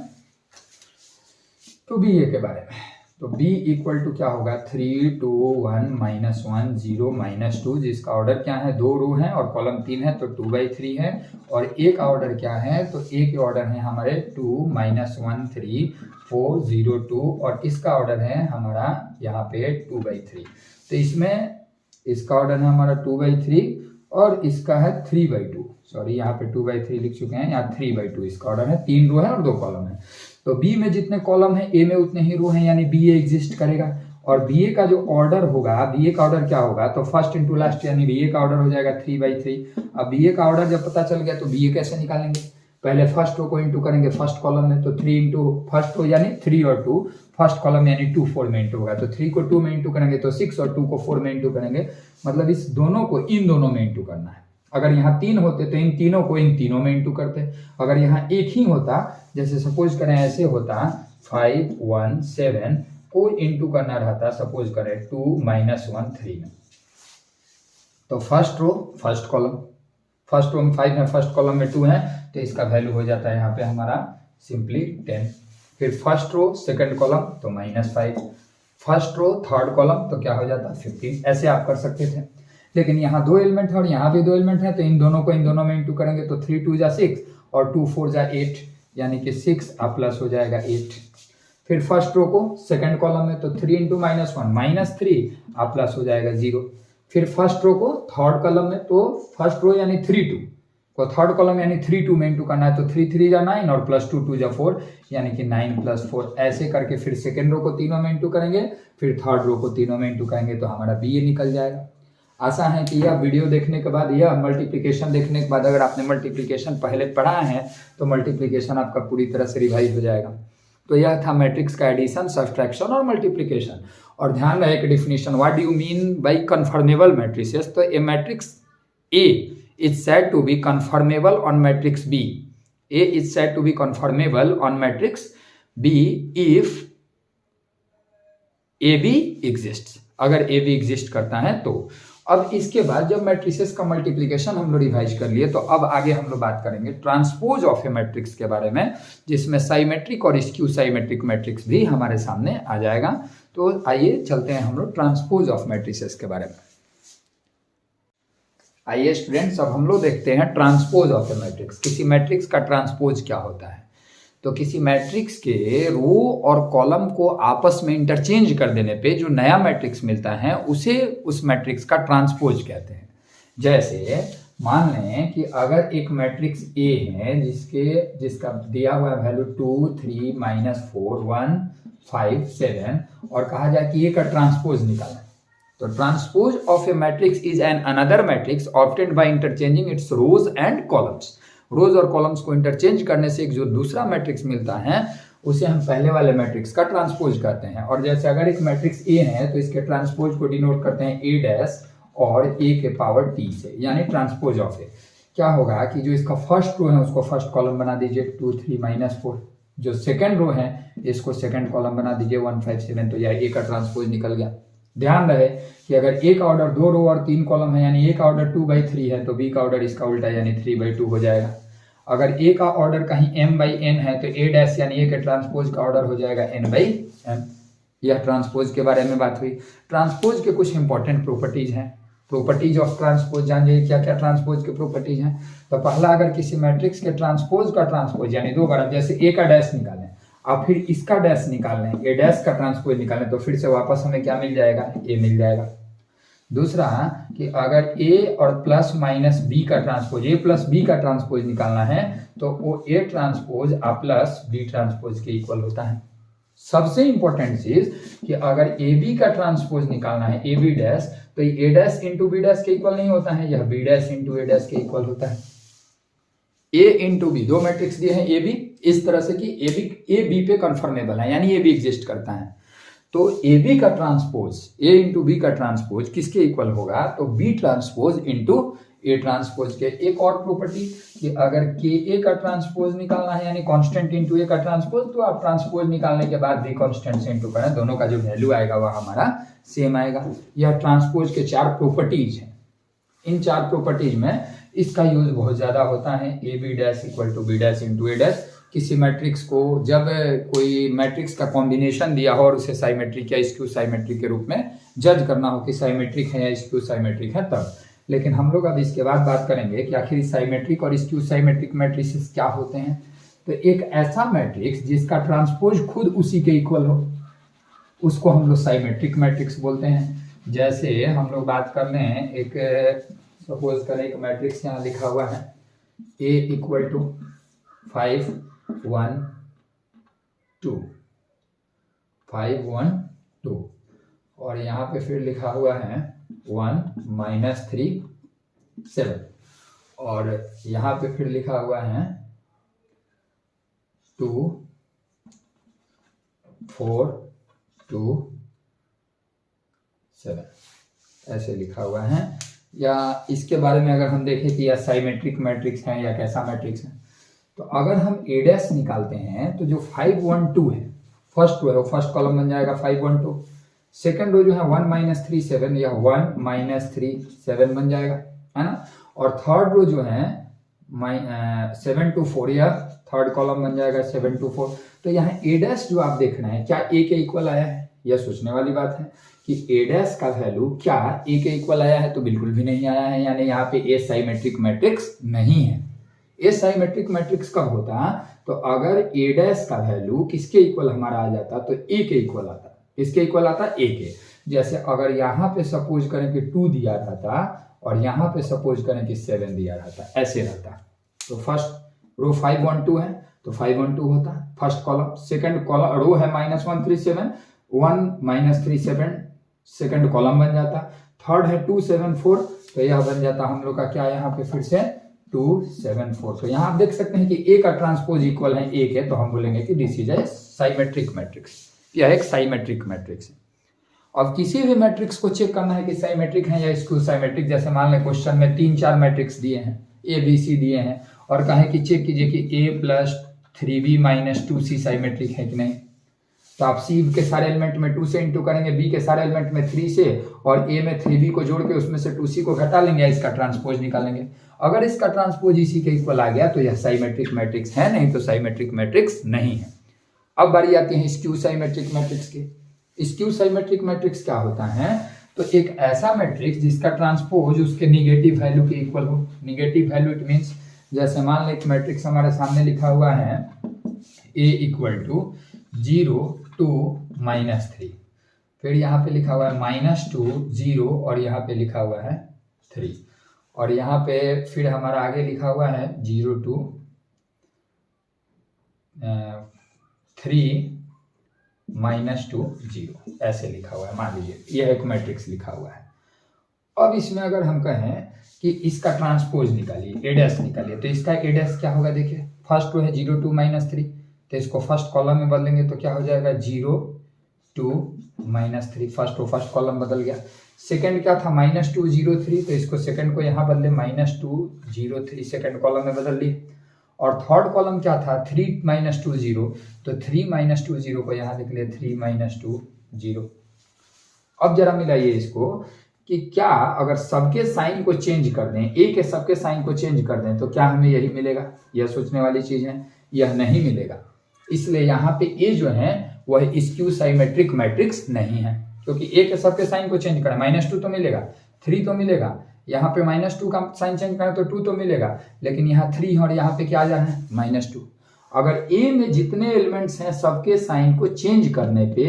तो बी ए के बारे में। तो b इक्वल टू क्या होगा 3 2 1 -1 0 -2, जिसका ऑर्डर क्या है, 2 रो है और कॉलम 3 है तो 2/3 है। और ए का ऑर्डर क्या है, तो ए के ऑर्डर है हमारे 2 -1 3 4 0 2 और इसका ऑर्डर है हमारा यहाँ पे 2/3। तो इसमें इसका ऑर्डर है हमारा 2/3 और इसका है 3/2, सॉरी यहाँ पे 2/3 लिख चुके हैं, यहाँ 3/2 इसका ऑर्डर है। 3 रो है और 2 कॉलम है। तो बी में जितने कॉलम है ए में उतने ही रो हैं, यानी बी ए एग्जिस्ट करेगा। और बी ए का जो ऑर्डर होगा, बी ए का ऑर्डर क्या होगा, तो फर्स्ट इंटू लास्ट, यानी बी ए का ऑर्डर हो जाएगा 3/3। अब बी ए का ऑर्डर जब पता चल गया तो बी ए कैसे निकालेंगे, पहले फर्स्ट रो को इंटू करेंगे फर्स्ट कॉलम में, तो 3 इंटू फर्स्ट रो यानी 3 और 2, फर्स्ट कॉलम यानी 2 4 में इंटू होगा, तो 3 को 2 में इंटू करेंगे तो 6 और 2 को 4 में इंटू करेंगे, मतलब इस दोनों को इन दोनों में इंटू करना है। अगर यहाँ 3 होते तो इन तीनों को इन तीनों में इंटू करते। अगर यहाँ एक ही होता, जैसे सपोज करें ऐसे होता 5 1 7 को इंटू करना रहता, सपोज करें 2 -1 3 में, तो first row first column, first row में 5 है, फर्स्ट कॉलम में 2 है, तो इसका वैल्यू हो जाता है यहाँ पे हमारा सिंपली 10। फिर फर्स्ट रो सेकंड कॉलम तो -5, फर्स्ट रो थर्ड कॉलम तो क्या हो जाता 15। ऐसे आप कर सकते थे, लेकिन यहाँ 2 एलिमेंट है और यहाँ भी 2 एलिमेंट है, तो इन दोनों को इन दोनों में इंटू करेंगे तो 3 2 जा 6 और 2 4 जा 8, यानी कि 6 प्लस हो जाएगा 8। फिर फर्स्ट रो को सेकंड कॉलम में तो 3 इंटू -1 -3 प्लस हो जाएगा 0। फिर फर्स्ट रो को थर्ड कॉलम में, तो फर्स्ट रो यानी 3 2 को थर्ड कॉलम यानी 3 2 में इंटू करना है, तो 3 3 जा 9 और प्लस 2 2 जा 4, यानी कि 9 + 4। ऐसे करके फिर सेकंड रो को तीनों में इंटू करेंगे, फिर थर्ड रो को तीनों में इंटू करेंगे, तो हमारा बी ए निकल जाएगा। आशा है कि यह वीडियो देखने के बाद, यह मल्टीप्लिकेशन देखने के बाद, अगर आपने मल्टीप्लिकेशन पहले पढ़ा है तो मल्टीप्लिकेशन आपका पूरी तरह से रिवाइज हो जाएगा। तो यह था मैट्रिक्स का एडिशन, सब्सट्रैक्शन और मल्टीप्लिकेशन। और ध्यान रहे कि definition, what do you mean by conformable matrices, तो a matrix A is said to be conformable on matrix B. A is said to be conformable on matrix B if A B exist, अगर A B exist करता है तो। अब इसके बाद जब matrices का मल्टीप्लिकेशन हम लोग रिवाइज कर लिए, तो अब आगे हम लोग बात करेंगे ट्रांसपोज ऑफ ए मैट्रिक्स के बारे में, जिसमें साइमेट्रिक और स्क्यू साइमेट्रिक मैट्रिक्स भी हमारे सामने आ जाएगा। तो आइए चलते हैं हम लोग ट्रांसपोज ऑफ मैट्रिसेस के बारे में। आइए स्टूडेंट्स, अब हम लोग देखते हैं ट्रांसपोज ऑफ ए मैट्रिक्स। किसी मैट्रिक्स का ट्रांसपोज क्या होता है, तो किसी मैट्रिक्स के रो और कॉलम को आपस में इंटरचेंज कर देने पे जो नया मैट्रिक्स मिलता है उसे उस मैट्रिक्स का ट्रांसपोज कहते हैं। जैसे मान लें कि अगर एक मैट्रिक्स ए है जिसका दिया हुआ वैल्यू 2 3 -4 1 5 7 और कहा जाए कि ए का ट्रांसपोज निकालना, तो transpose of a matrix is an another matrix obtained by interchanging its rows and columns. Rows और कॉलम्स को इंटरचेंज करने से एक जो दूसरा मैट्रिक्स मिलता है उसे हम पहले वाले मैट्रिक्स का ट्रांसपोज कहते हैं। और जैसे अगर एक मैट्रिक्स ए है तो इसके ट्रांसपोज को डिनोट करते हैं ए डैश और ए के पावर टी से, यानी ट्रांसपोज ऑफ ए। क्या होगा कि जो इसका फर्स्ट रो है उसको फर्स्ट कॉलम बना दीजिए 2 3 -4, जो सेकंड रो है इसको सेकंड कॉलम बना दीजिए 1 5 7, तो यह ए का ट्रांसपोज निकल गया। ध्यान रहे कि अगर ए का ऑर्डर 2 रो और 3 कॉलम है, यानी ए का ऑर्डर 2/3 है, तो बी का ऑर्डर इसका उल्टा यानी 3/2 हो जाएगा। अगर ए का ऑर्डर कहीं m/n है तो ए डैश यानी ए के ट्रांसपोज का ऑर्डर हो जाएगा n/m। यह ट्रांसपोज के बारे में बात हुई। ट्रांसपोज के कुछ इंपॉर्टेंट प्रॉपर्टीज हैं। प्रॉपर्टीज ऑफ ट्रांसपोज जानिए क्या क्या ट्रांसपोज के प्रॉपर्टीज हैं। तो पहला, अगर किसी मैट्रिक्स के ट्रांसपोज का ट्रांसपोज यानी 2 बार, जैसे ए का डैश निकालें और फिर इसका डैश निकाल लें, ए डैश का ट्रांसपोज निकालें, तो फिर से वापस हमें क्या मिल जाएगा, ए मिल जाएगा। दूसरा कि अगर ए और प्लस माइनस बी का ट्रांसपोज, ए प्लस बी का ट्रांसपोज निकालना है तो वो ए ट्रांसपोज आ प्लस बी ट्रांसपोज के इक्वल होता है। सबसे इंपॉर्टेंट चीज कि अगर ए बी का ट्रांसपोज निकालना है ए बी डैश, तो ए डैश इंटू बी डैश के इक्वल नहीं होता है, यह B dash into A dash के इक्वल होता है। ए इंटू बी, दो मैट्रिक्स दिए हैं ए बी, इस तरह से कि ए बी पे कन्फर्मेबल है, यानी ए बी एग्जिस्ट करता है। तो ए बी का ट्रांसपोज, ए इंटू बी का ट्रांसपोज किसके इक्वल होगा, तो B transpose into A transpose के। एक और प्रॉपर्टी कि अगर के ए का ट्रांसपोज निकालना है यानी कांस्टेंट इंटू ए का ट्रांसपोज, तो आप ट्रांसपोज निकालने के बाद भी कांस्टेंट से इंटू करें, दोनों का जो वैल्यू आएगा वह हमारा सेम आएगा। यह ट्रांसपोज के 4 प्रॉपर्टीज हैं। इन 4 प्रॉपर्टीज में इसका यूज बहुत ज्यादा होता है। A B dash equal to B dash into A dash, किसी मैट्रिक्स को जब कोई मैट्रिक्स का कॉम्बिनेशन दिया हो और उसे साइमेट्रिक या स्क्यू साइमेट्रिक के रूप में जज करना हो कि साइमेट्रिक है या स्क्यू साइमेट्रिक है तब। लेकिन हम लोग अब इसके बाद बात करेंगे कि आखिर साइमेट्रिक और स्क्यू साइमेट्रिक मैट्रिसेस क्या होते हैं। तो एक ऐसा मैट्रिक्स जिसका ट्रांसपोज खुद उसी के इक्वल हो उसको हम लोग साइमेट्रिक मैट्रिक्स बोलते हैं। जैसे हम लोग बात कर लें, एक सपोज करें एक मैट्रिक्स यहाँ लिखा हुआ है A इक्वल टू 5 1 2 5 1 2 और यहाँ पे फिर लिखा हुआ है 1 -3 7 और यहाँ पे फिर लिखा हुआ है 2 4 2 7 ऐसे लिखा हुआ है। या इसके बारे में अगर हम देखें कि यह साइमेट्रिक मैट्रिक्स है या कैसा मैट्रिक्स है, तो अगर हम A डैश निकालते हैं तो जो 5 1 2 है फर्स्ट रो है वो फर्स्ट कॉलम बन जाएगा 5 1 2। सेकंड रो जो है 1 -3 7 या 1 -3 7 बन जाएगा, है ना। और थर्ड रो जो है 7 2 4 या थर्ड कॉलम बन जाएगा 7 2 4। तो यहाँ A डैश जो आप देख रहे हैं क्या A के इक्वल आया है, यह सोचने वाली बात है कि A डैश का वैल्यू क्या A के इक्वल आया है, तो बिल्कुल भी नहीं आया है। यानी यहाँ पे A साइमेट्रिक मैट्रिक्स नहीं है। A साइमेट्रिक मैट्रिक्स कब होता, तो अगर A डैश का वैल्यू किसके इक्वल हमारा आ जाता, तो A के इक्वल आता। किसके इक्वल आता, A के। जैसे अगर यहाँ पे सपोज करें कि 2 दिया रहता और यहाँ पे सपोज करें कि 7 दिया रहता, ऐसे रहता। तो फर्स्ट रो 5 1 2 है तो 5 1 2 होता first column. Second column row है -1 3 7 1 -3 7 सेकंड कॉलम बन जाता। थर्ड है 2 7 4 तो यह बन जाता हम लोग का क्या, यहाँ पे फिर से 2 7 4। तो यहाँ आप देख सकते हैं कि A का ट्रांसपोज इक्वल है A के, तो हम बोलेंगे कि this is a symmetric matrix. यह एक साइमेट्रिक मैट्रिक्स है। अब किसी भी मैट्रिक्स को चेक करना है कि साइमेट्रिक है या स्क्यू साइमेट्रिक। जैसे मान लें क्वेश्चन में 3-4 मैट्रिक्स दिए हैं A B C दिए हैं और कहें कि चेक कीजिए कि A + 3B - 2C साइमेट्रिक है कि नहीं। तो आप C के सारे एलिमेंट में 2 से इंटू करेंगे, B के सारे एलिमेंट में 3 से और A में 3B को जोड़ के उसमें से 2C को घटा लेंगे, इसका ट्रांसपोज निकालेंगे। अगर इसका ट्रांसपोज इसी के इक्वल आ गया तो यह साइमेट्रिक मैट्रिक्स है, नहीं तो साइमेट्रिक मैट्रिक्स नहीं है। अब बारी आती है स्क्यू साइमेट्रिक मैट्रिक्स की। स्क्यू साइमेट्रिक मैट्रिक्स क्या होता है, तो एक ऐसा मैट्रिक्स जिसका ट्रांसपोज उसके निगेटिव वैल्यू के इक्वल हो। निगेटिव वैल्यू इट मीन्स, जैसे मान लें एक मैट्रिक्स हमारे सामने लिखा हुआ है A इक्वल टू 0 2 -3, फिर यहाँ पे लिखा हुआ है -2 0 और यहाँ पे लिखा हुआ है 3 और यहाँ पे फिर हमारा आगे लिखा हुआ है 0 2 3 -2 0 ऐसे लिखा हुआ है। मान लीजिए यह एक मैट्रिक्स लिखा हुआ है। अब इसमें अगर हम कहें कि इसका ट्रांसपोज निकालिए, A डैश निकालिए, तो इसका A डैश क्या होगा, देखिए फर्स्ट रो है 0 2 -3 तो इसको फर्स्ट कॉलम में बदलेंगे तो क्या हो जाएगा 0 2 -3। फर्स्ट रो फर्स्ट कॉलम बदल गया। सेकंड क्या था -2 0 3 तो इसको सेकंड को यहाँ बदले -2 0 3 सेकंड कॉलम में बदल लिए। और थर्ड कॉलम क्या था 3 -2 0 तो 3 -2 0 को यहाँ लिख लिए 3 -2 0। अब जरा मिलाइए इसको कि क्या अगर सबके साइन को चेंज कर दें, A के सबके साइन को चेंज कर दें तो क्या हमें यही मिलेगा। यह सोचने वाली चीज है, यह नहीं मिलेगा। इसलिए यहाँ पे A जो है वह स्क्यू साइमेट्रिक मैट्रिक्स नहीं है, क्योंकि A के सबके साइन को चेंज करें -2 तो मिलेगा, 3 तो मिलेगा, यहाँ पे -2 का साइन चेंज करें तो 2 तो मिलेगा, लेकिन यहाँ 3 और यहाँ पे क्या आ जाना है -2। अगर A में जितने एलिमेंट्स हैं सबके साइन को चेंज करने पे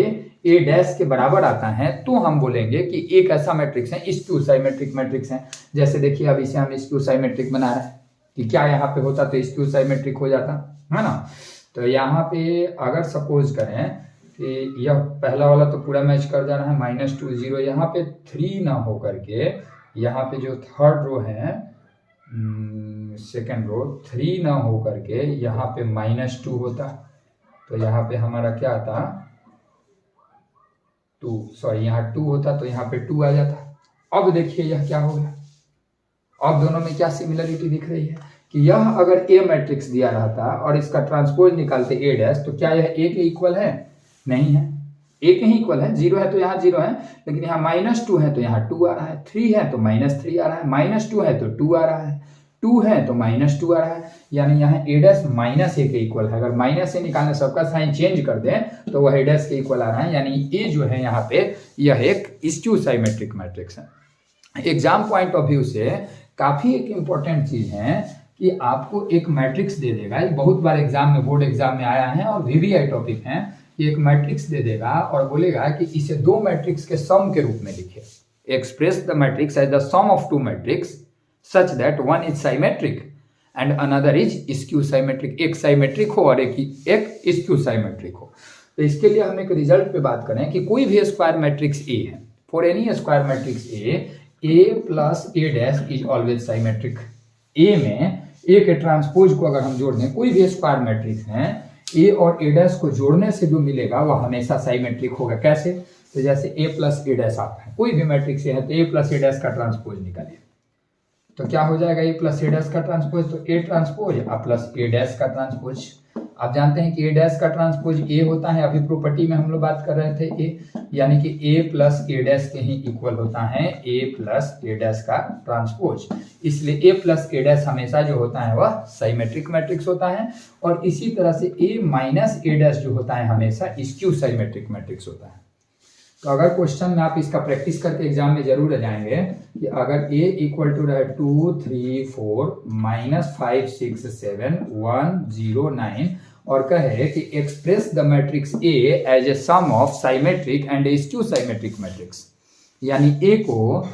A डैश के बराबर आता है तो हम बोलेंगे कि एक ऐसा मैट्रिक्स है स्क्यू साइमेट्रिक मैट्रिक्स है। जैसे देखिए अब इसे हम स्क्यू साइमेट्रिक बना रहे हैं कि क्या यहाँ पे होता तो स्क्यू साइमेट्रिक हो जाता, है ना। तो यहाँ पे अगर सपोज करें कि यह पहला वाला तो पूरा मैच कर जा रहा है -2 0, यहाँ पे 3 ना हो करके यहाँ पे जो थर्ड रो है सेकेंड रो 3 ना हो करके यहाँ पे -2 होता तो यहाँ पे हमारा क्या आता 2, सॉरी यहाँ 2 होता तो यहाँ पे 2 आ जाता। अब देखिए यह क्या हो गया, अब दोनों में क्या सिमिलरिटी दिख रही है कि यह अगर A मैट्रिक्स दिया रहता और इसका ट्रांसपोज निकालते A डैश तो क्या यह A के इक्वल है, नहीं है। A के ही इक्वल है, 0 है तो यहाँ 0 है, लेकिन यहाँ -2 है तो यहाँ 2 आ रहा है, 3 है तो -3 आ रहा है, -2 है तो 2 आ रहा है। 2 है तो -2 आ रहा है, यानी यहाँ a डैश -a के इक्वल है। अगर -a निकालने सबका साइन चेंज कर दें तो वह a डैश के इक्वल आ रहा है, यानी a जो है यहाँ पे यह एक स्क्यू साइमेट्रिक मैट्रिक्स है। एग्जाम पॉइंट ऑफ व्यू से काफी एक इम्पोर्टेंट चीज है कि आपको एक मैट्रिक्स दे देगा, ये बहुत बार एग्जाम में, बोर्ड एग्जाम में आया है और VVI टॉपिक है, कि एक मैट्रिक्स दे देगा और बोलेगा कि इसे दो मैट्रिक्स के सम के रूप में लिखे। Express the matrix as the sum of two matrix such that one is symmetric and another is skew symmetric. एक साइमेट्रिक हो और एक स्क्यू साइमेट्रिक हो। तो इसके लिए हम एक रिजल्ट पे बात करें कि कोई भी स्क्वायर मैट्रिक्स ए है, for any square matrix A plus A dash is always symmetric. A में ए के ट्रांसपोज को अगर हम जोड़ दें, कोई भी स्क्वायर मैट्रिक्स है, ए और ए डैश को जोड़ने से जो मिलेगा वह हमेशा साइमेट्रिक होगा। कैसे? तो जैसे ए प्लस ए डैश आता है, कोई भी मैट्रिक्स है तो ए प्लस ए डैश का ट्रांसपोज निकालिए, तो क्या हो जाएगा? ए प्लस ए डैश का ट्रांसपोज, तो A transpose plus A dash का ट्रांसपोज। आप जानते हैं कि ए डैश का ट्रांसपोज ए होता है, अभी प्रॉपर्टी में हम लोग बात कर रहे थे ए, यानी कि ए प्लस ए डैश के ही इक्वल होता है ए प्लस ए डैश का ट्रांसपोज। इसलिए ए प्लस ए डैश हमेशा जो होता है वह साइमेट्रिक मैट्रिक्स होता है, और इसी तरह से ए माइनस ए डैश जो होता है हमेशा स्क्यू साइमेट्रिक मैट्रिक्स होता है। तो अगर क्वेश्चन में आप इसका प्रैक्टिस करके एग्जाम में जरूर जाएंगे कि अगर a इक्वल टू रहे 2 3 4 -5 6 7 1 0 9 और कहे कि express the matrix A as a sum of symmetric and skew symmetric matrix, यानी A को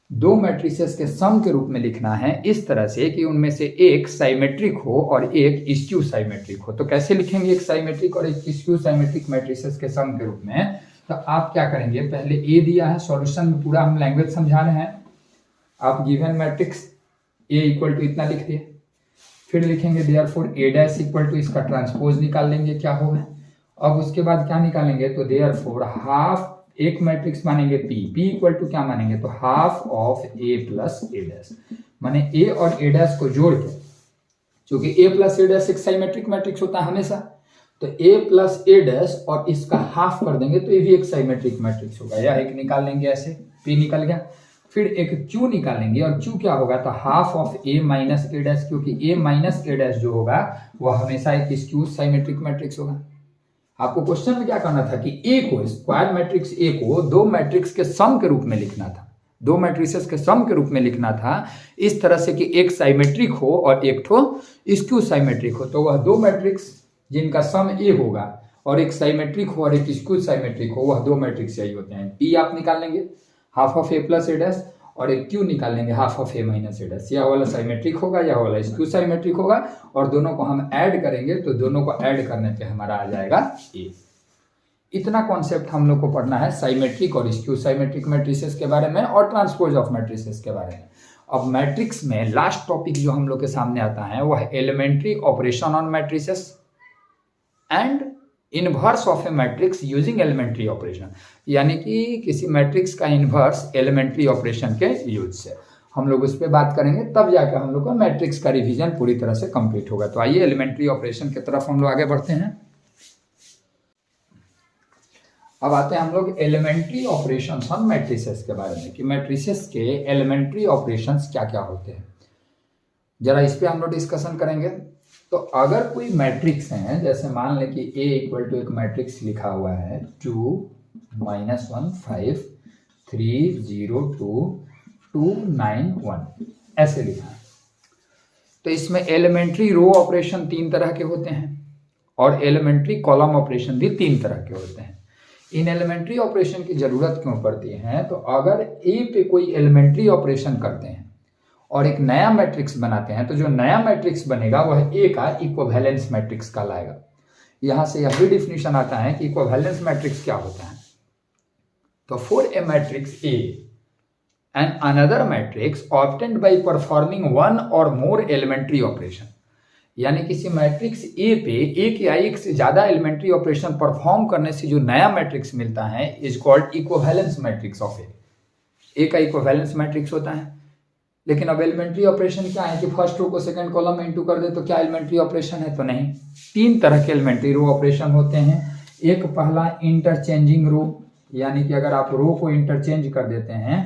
दो मैट्रिसेस के सम के रूप में लिखना है इस तरह से कि उनमें से एक साइमेट्रिक हो और एक स्क्यू साइमेट्रिक हो। तो कैसे लिखेंगे एक साइमेट्रिक और एक स्क्यू साइमेट्रिक मैट्रिसेस के सम के रूप में? तो आप क्या करेंगे, पहले ए दिया है, सॉल्यूशन में पूरा हम लैंग्वेज समझा रहे हैं। आप given matrix A equal to इतना लिख दिए, फिर लिखेंगे therefore A dash equal to, इसका ट्रांसपोज निकाल लेंगे क्या होगा। अब उसके बाद क्या निकालेंगे, तो देयरफॉर हाफ, एक मैट्रिक्स मानेंगे पी इक्वल टू क्या मानेंगे, तो half of A plus A dash, माने ए और ए डैश को जोड़ के, क्योंकि ए प्लस ए डैश एक साइमेट्रिक मैट्रिक्स होता है हमेशा, तो a प्लस ए डैश और इसका हाफ कर देंगे तो ये भी एक साइमेट्रिक मैट्रिक्स होगा। या एक निकाल लेंगे ऐसे, p निकल गया, फिर एक q निकालेंगे और q क्या होगा, तो half of a minus A dash, क्योंकि a माइनस ए डैश जो होगा वह हमेशा एक स्क्यू साइमेट्रिक मैट्रिक्स होगा। आपको क्वेश्चन में क्या करना था कि a को, स्क्वायर मैट्रिक्स a को दो मैट्रिक्स के सम के रूप में लिखना था, दो मैट्रिसेस के सम के रूप में लिखना था इस तरह से कि एक साइमेट्रिक हो और एक ठो स्क्यू साइमेट्रिक हो। तो वह दो मैट्रिक्स जिनका सम ए होगा और एक साइमेट्रिक हो और एक स्क्यू साइमेट्रिक हो, वह दो मैट्रिक्स यही होते हैं। पी आप निकाल लेंगे half of A plus A dash और एक क्यू निकाल लेंगे half of A minus A dash. यह वाला साइमेट्रिक होगा, यह वाला स्क्यू साइमेट्रिक होगा, और दोनों को हम ऐड करेंगे तो दोनों को ऐड करने पे हमारा आ जाएगा ए। इतना कॉन्सेप्ट हम लोग को पढ़ना है साइमेट्रिक और स्क्यू साइमेट्रिक मैट्रिसेस के बारे में और ट्रांसपोज ऑफ मैट्रिसेस के बारे में। अब मैट्रिक्स में लास्ट टॉपिक जो हम लोग के सामने आता है वह elementary operation on matrices and inverse of a matrix using elementary operation, यानी कि किसी मैट्रिक्स का इनवर्स एलिमेंट्री ऑपरेशन के यूज से हम लोग उस पर बात करेंगे, तब जाकर हम लोग का मैट्रिक्स का रिवीजन पूरी तरह से कंप्लीट होगा। तो आइए एलिमेंट्री ऑपरेशन की तरफ हम लोग आगे बढ़ते हैं। अब आते हैं हम लोग एलिमेंट्री ऑपरेशंस ऑन मैट्रिसेस के बारे में कि मैट्रिसेस के एलिमेंट्री ऑपरेशंस क्या क्या होते हैं, जरा इस पर हम लोग डिस्कशन करेंगे। तो अगर कोई मैट्रिक्स है, जैसे मान लें कि A इक्वल टू एक मैट्रिक्स लिखा हुआ है 2 -1 5 3 0 2 2 9 1 ऐसे लिखा है। तो इसमें एलिमेंट्री रो ऑपरेशन 3 तरह के होते हैं और एलिमेंट्री कॉलम ऑपरेशन भी 3 तरह के होते हैं। इन एलिमेंट्री ऑपरेशन की जरूरत क्यों पड़ती है, तो अगर A पे कोई एलिमेंट्री ऑपरेशन करते हैं और एक नया मैट्रिक्स बनाते हैं, तो जो नया मैट्रिक्स बनेगा वह A का इक्विवेलेंस मैट्रिक्स कहलाएगा। यहां से यह भी डिफिनीशन आता है कि इक्विवेलेंस मैट्रिक्स क्या होता है। तो for a matrix A and another matrix obtained by performing one और मोर एलिमेंट्री ऑपरेशन, यानी किसी मैट्रिक्स A पे एक या एक से ज्यादा एलिमेंट्री ऑपरेशन परफॉर्म करने से जो नया मैट्रिक्स मिलता है is called equivalence matrix of A का इक्विवेलेंस मैट्रिक्स होता है। लेकिन अब एलिमेंट्री ऑपरेशन क्या है कि फर्स्ट रो को सेकंड कॉलम में इंटू कर दे तो क्या एलिमेंट्री ऑपरेशन है, तो नहीं। 3 तरह के एलिमेंट्री रो ऑपरेशन होते हैं। एक पहला इंटरचेंजिंग रो, यानी कि अगर आप रो को इंटरचेंज कर देते हैं,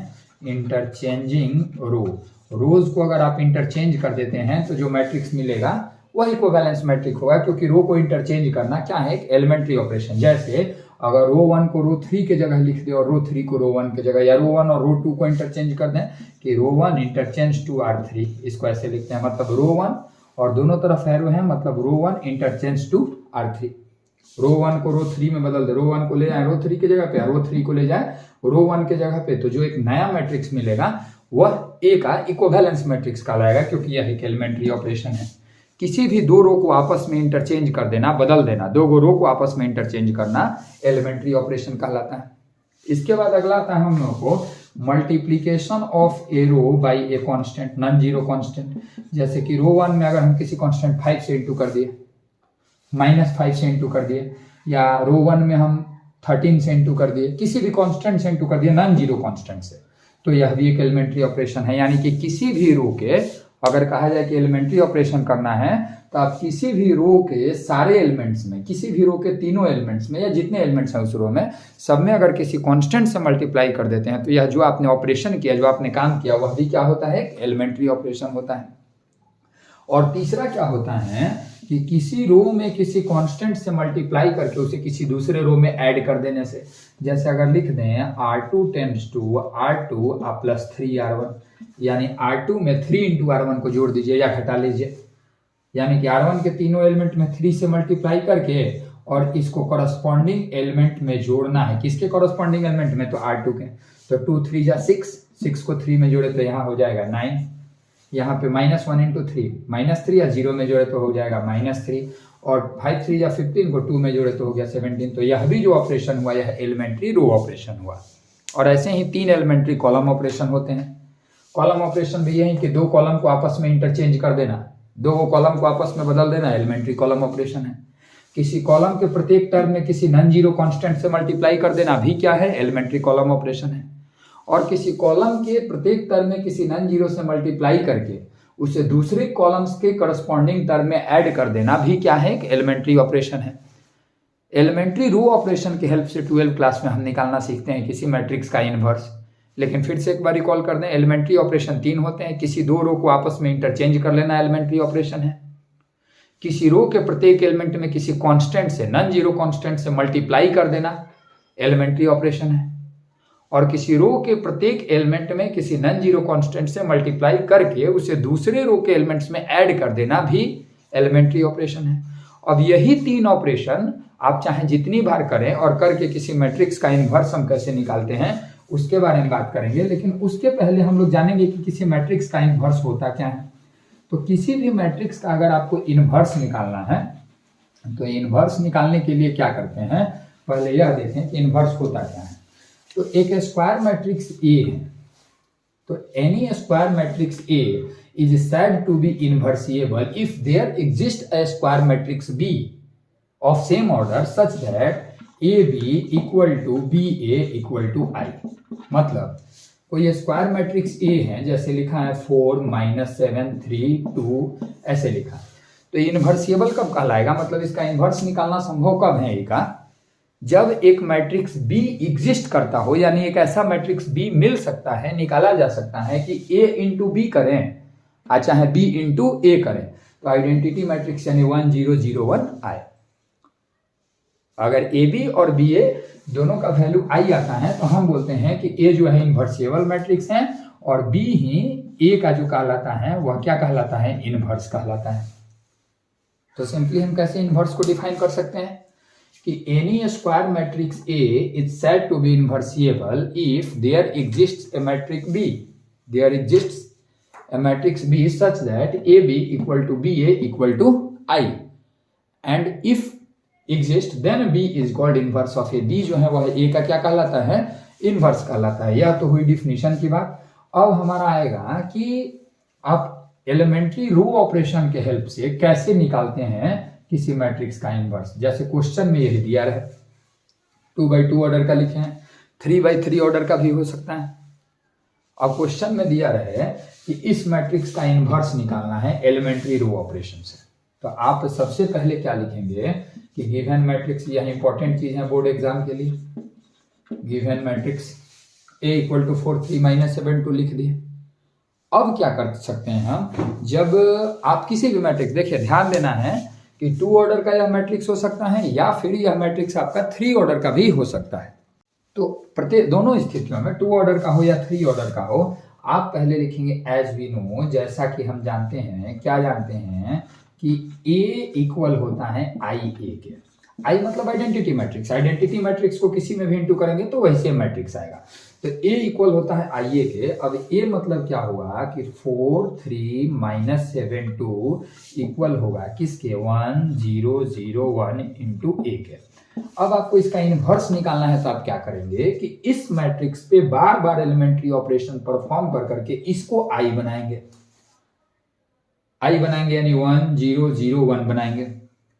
इंटरचेंजिंग रो, रोज को अगर आप इंटरचेंज कर देते हैं तो जो मैट्रिक्स मिलेगा वह इक्विवेलेंस मैट्रिक्स होगा, क्योंकि रो को इंटरचेंज करना क्या है, एक एलिमेंट्री ऑपरेशन। जैसे अगर रो 1 को रो 3 के जगह लिख दे और रो 3 को रो 1 के जगह, या रो 1 और रो 2 को इंटरचेंज कर दें कि रो 1 इंटरचेंज टू R3, इसको ऐसे लिखते हैं, मतलब रो 1 और दोनों तरफ एरो है, मतलब रो 1 इंटरचेंज टू R3। रो 1 को रो 3 में बदल दे, रो 1 को ले जाए रो 3 के जगह पे, रो 3 को ले जाए रो 1 के जगह पे, तो जो एक नया मैट्रिक्स मिलेगा वह ए का इक्विवेलेंस मैट्रिक्स कहलाएगा, क्योंकि यह एक एलिमेंट्री ऑपरेशन है। किसी भी दो रो को आपस में इंटरचेंज कर देना, बदल देना, दो रो को आपस में इंटरचेंज करना एलिमेंट्री ऑपरेशन कहलाता है। इसके बाद अगला आता है हम लोगों को multiplication of a row by a constant, non zero constant. जैसे कि रो 1 में अगर हम किसी कांस्टेंट 5 से इंटू कर दिए, -5 से इंटू कर दिए, या रो 1 में हम 13 से इंटू कर दिए, किसी भी कांस्टेंट से इंटू कर दिए नॉन जीरो कांस्टेंट से, तो यह भी एक एलिमेंट्री ऑपरेशन है। यानी कि किसी भी रो के अगर कहा जाए कि एलिमेंट्री ऑपरेशन करना है तो आप किसी भी रो के सारे एलिमेंट्स में, किसी भी रो के तीनों एलिमेंट्स में या जितने एलिमेंट्स हैं उस रो में, सब में अगर किसी कांस्टेंट से मल्टीप्लाई कर देते हैं तो यह जो आपने ऑपरेशन किया, जो आपने काम किया, वह भी क्या होता है, एलिमेंट्री ऑपरेशन होता है। और तीसरा क्या होता है कि किसी रो में किसी कांस्टेंट से मल्टीप्लाई करके उसे किसी दूसरे रो में ऐड कर देने से, जैसे अगर लिख दें R2 tends to R2 plus 3R1, यानी R2 में 3 इंटू R1 को जोड़ दीजिए या घटा लीजिए, यानी कि R1 के तीनों एलिमेंट में 3 से मल्टीप्लाई करके और इसको कॉरस्पॉन्डिंग एलिमेंट में जोड़ना है। किसके कॉरस्पॉन्डिंग एलिमेंट में, तो R2 के। तो 2 3 जा 6, 6 को 3 में जोड़े तो यहाँ हो जाएगा 9, यहाँ पे -1 इंटू 3, -3 या 0 में जोड़े तो हो जाएगा -3, और 5 3 या 15 को 2 में जोड़े तो हो गया 17। तो यह भी जो ऑपरेशन हुआ यह एलिमेंट्री रो ऑपरेशन हुआ। और ऐसे ही 3 एलिमेंट्री कॉलम ऑपरेशन होते हैं। कॉलम ऑपरेशन भी यही कि दो कॉलम को आपस में इंटरचेंज कर देना, दो कॉलम को आपस में बदल देना, एलिमेंट्री कॉलम ऑपरेशन है। किसी कॉलम के प्रत्येक टर्म में किसी नॉन जीरो कांस्टेंट से मल्टीप्लाई कर देना भी क्या है, एलिमेंट्री कॉलम ऑपरेशन है। और किसी कॉलम के प्रत्येक टर्म में किसी नॉन जीरो से मल्टीप्लाई करके उसे दूसरे कॉलम्स के करस्पॉन्डिंग टर्म में ऐड कर देना भी क्या है, एक एलिमेंट्री ऑपरेशन है। एलिमेंट्री रो ऑपरेशन की हेल्प से 12th क्लास में हम निकालना सीखते हैं किसी मैट्रिक्स का इनवर्स। लेकिन फिर से एक बार रिकॉल कर दें, एलिमेंट्री ऑपरेशन 3 होते हैं। किसी दो रो को आपस में इंटरचेंज कर लेना एलिमेंट्री ऑपरेशन है। किसी रो के प्रत्येक एलिमेंट में किसी कांस्टेंट से, नॉन जीरो कांस्टेंट से मल्टीप्लाई कर देना एलिमेंट्री ऑपरेशन है। और किसी रो के प्रत्येक एलिमेंट में किसी नॉन जीरो कांस्टेंट से मल्टीप्लाई करके उसे दूसरे रो के एलिमेंट्स में ऐड कर देना भी एलिमेंट्री ऑपरेशन है। अब यही 3 ऑपरेशन आप चाहे जितनी बार करें और करके किसी मैट्रिक्स का इनवर्स हम कैसे निकालते हैं उसके बारे में बात करेंगे। लेकिन उसके पहले हम लोग जानेंगे कि किसी मैट्रिक्स का इनवर्स होता क्या है। तो किसी भी मैट्रिक्स का अगर आपको इनवर्स निकालना है तो इनवर्स निकालने के लिए क्या करते हैं, पहले यह देखें कि इनवर्स होता क्या है। तो एक स्क्वायर मैट्रिक्स ए है, तो any square matrix A is said to be invertible if there exist a square matrix B of same order such that A B equal to B A equal to I. मतलब कोई square matrix A है, जैसे लिखा है 4 -7 3 2, ऐसे लिखा। तो इनवर्सिएबल कब कहलाएगा, मतलब इसका इनवर्स निकालना संभव कब है ए का, जब एक मैट्रिक्स बी एग्जिस्ट करता हो, यानी एक ऐसा मैट्रिक्स बी मिल सकता है, निकाला जा सकता है कि ए इंटू बी करें चाहे बी इंटू ए करें तो आइडेंटिटी मैट्रिक्स यानी 1 0 0 1 आए। अगर ए बी और बी ए दोनों का वैल्यू आई आता है तो हम बोलते हैं कि ए जो है इनवर्सिएबल मैट्रिक्स है और बी ही ए का जो कहलाता है वह क्या कहलाता है, इनवर्स कहलाता है। तो सिंपली हम कैसे इनवर्स को डिफाइन कर सकते हैं कि any square matrix A is said to be invertible if there exists a matrix B, there exists a matrix B such that A B equal to B A equal to I, and if exist then B is called inverse of A. B जो है वह ए का क्या कहलाता है, inverse कहलाता है। यह तो हुई डिफिनीशन की बात। अब हमारा आएगा कि आप एलिमेंट्री रो ऑपरेशन के हेल्प से कैसे निकालते हैं किसी मैट्रिक्स का इनवर्स। जैसे क्वेश्चन में यही दिया रहे 2 by 2 ऑर्डर का लिखे हैं, 3 by 3 ऑर्डर का भी हो सकता है। अब क्वेश्चन में दिया रहे कि इस मैट्रिक्स का इनवर्स निकालना है एलिमेंट्री रो ऑपरेशन से, तो आप सबसे पहले क्या लिखेंगे कि गिवन मैट्रिक्स, यह इंपॉर्टेंट चीज है बोर्ड एग्जाम के लिए, given matrix A equal to 4 3 -7 2 लिख दिए। अब क्या कर सकते हैं हम, जब आप किसी भी मैट्रिक्स, देखिए ध्यान देना है कि 2 ऑर्डर का यह मैट्रिक्स हो सकता है या फिर यह मैट्रिक्स आपका 3 ऑर्डर का भी हो सकता है। तो प्रत्येक दोनों स्थितियों में 2 ऑर्डर का हो या 3 ऑर्डर का हो, आप पहले लिखेंगे एज वी नो, जैसा कि हम जानते हैं, क्या जानते हैं कि A इक्वल होता है आई ए के। आई मतलब आइडेंटिटी मैट्रिक्स, आइडेंटिटी मैट्रिक्स को किसी में भी इंटू करेंगे तो वही सेम मैट्रिक्स आएगा। तो A इक्वल होता है आई ए के। अब A मतलब क्या हुआ कि 4 3 माइनस 7 2 इक्वल होगा किसके, 1 0 0 1 इंटू A के। अब आपको इसका इनवर्स निकालना है, तो आप क्या करेंगे कि इस मैट्रिक्स पे बार बार एलिमेंट्री ऑपरेशन परफॉर्म कर करके इसको आई बनाएंगे, आई बनाएंगे, यानी 1 0 0 1 बनाएंगे,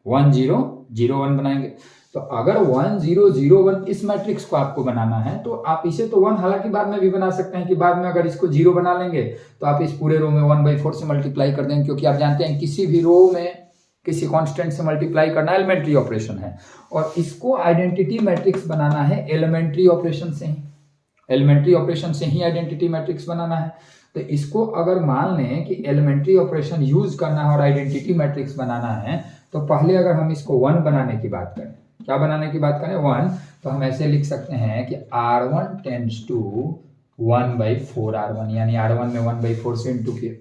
1 0 0 1 बनाएंगे। तो अगर 1 0 0 1 इस मैट्रिक्स को आपको बनाना है तो आप इसे तो 1 हालांकि बाद में भी बना सकते हैं कि बाद में अगर इसको 0 बना लेंगे तो आप इस पूरे रो में 1/4 से मल्टीप्लाई कर देंगे, क्योंकि आप जानते हैं किसी भी रो में किसी कांस्टेंट से मल्टीप्लाई करना एलिमेंट्री ऑपरेशन है, और इसको आइडेंटिटी मैट्रिक्स बनाना है एलिमेंट्री ऑपरेशन से ही, एलिमेंट्री ऑपरेशन से ही आइडेंटिटी मैट्रिक्स बनाना है। तो इसको अगर मान लें कि एलिमेंट्री ऑपरेशन यूज करना है और आइडेंटिटी मैट्रिक्स बनाना है, तो पहले अगर हम इसको 1 बनाने की बात करें, क्या बनाने की बात करें, 1, तो हम ऐसे लिख सकते हैं कि R1 टेंड्स टू 1/4 R1, यानी R1 में 1/4 से इंटू किए।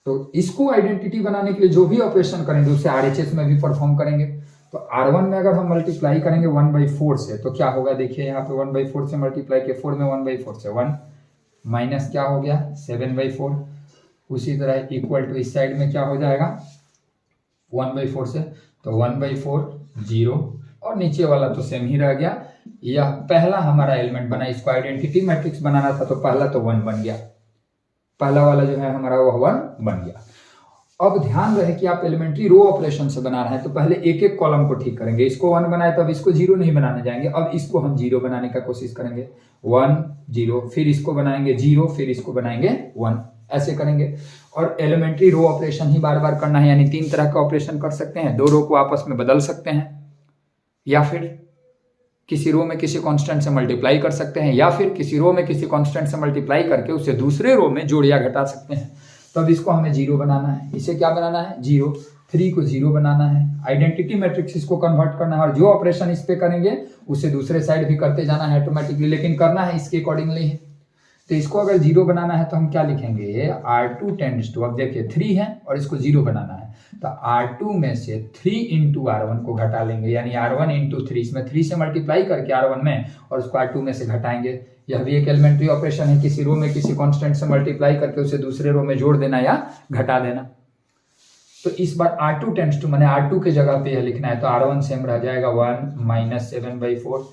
तो इसको आइडेंटिटी बनाने के लिए जो भी ऑपरेशन करेंगे उसे RHS में भी परफॉर्म करेंगे। तो R1 में अगर हम मल्टीप्लाई करेंगे 1/4 से तो क्या होगा, देखिए यहाँ पे 1/4 से मल्टीप्लाई किया, 4 में 1/4 से 1 माइनस क्या हो गया 7/4। उसी तरह इक्वल टू इस साइड में क्या हो जाएगा 1/4 से, तो 1/4 0 और नीचे वाला तो सेम ही रह गया। यह पहला हमारा एलिमेंट बना, इसको आइडेंटिटी मैट्रिक्स बनाना था तो पहला तो 1 बन गया, पहला वाला जो है हमारा वो 1 बन गया। अब ध्यान रहे कि आप एलिमेंट्री रो ऑपरेशन से बना रहे हैं तो पहले एक एक कॉलम को ठीक करेंगे। इसको 1 बनाए तो अब इसको 0 नहीं बनाने जाएंगे, अब इसको हम 0 बनाने का कोशिश करेंगे, 1 0, फिर इसको बनाएंगे 0, फिर इसको बनाएंगे 1, ऐसे करेंगे। और एलिमेंट्री रो ऑपरेशन ही बार बार करना है, यानी 3 तरह का ऑपरेशन कर सकते हैं, 2 रो को आपस में बदल सकते हैं, या फिर किसी रो में किसी कांस्टेंट से मल्टीप्लाई कर सकते हैं, या फिर किसी रो में किसी कांस्टेंट से मल्टीप्लाई करके उसे दूसरे रो में जोड़ या घटा सकते हैं। तो अब इसको हमें 0 बनाना है, इसे क्या बनाना है 0, 3 को 0 बनाना है, आइडेंटिटी मैट्रिक्स इसको कन्वर्ट करना है, और जो ऑपरेशन इस पे करेंगे उसे दूसरे साइड भी करते जाना है ऑटोमेटिकली, लेकिन करना है इसके अकॉर्डिंगली है। तो इसको अगर 0 बनाना है तो हम क्या लिखेंगे, R2 टेंड्स टू, अब देखिए 3 है और इसको 0 बनाना है तो R2 में से 3 इंटू R1 को घटा लेंगे, यानी R1 इंटू 3, इसमें 3 से मल्टीप्लाई करके R1 में और उसको R2 में से घटाएंगे। यह भी एक एलिमेंट्री ऑपरेशन है, किसी रो में किसी कांस्टेंट से मल्टीप्लाई करके उसे दूसरे रो में जोड़ देना या घटा देना। तो इस बार R2 टेंड्स टू मैंने R2 के जगह पे यह लिखना है, तो R1 सेम रह जाएगा 1 माइनस 7/4,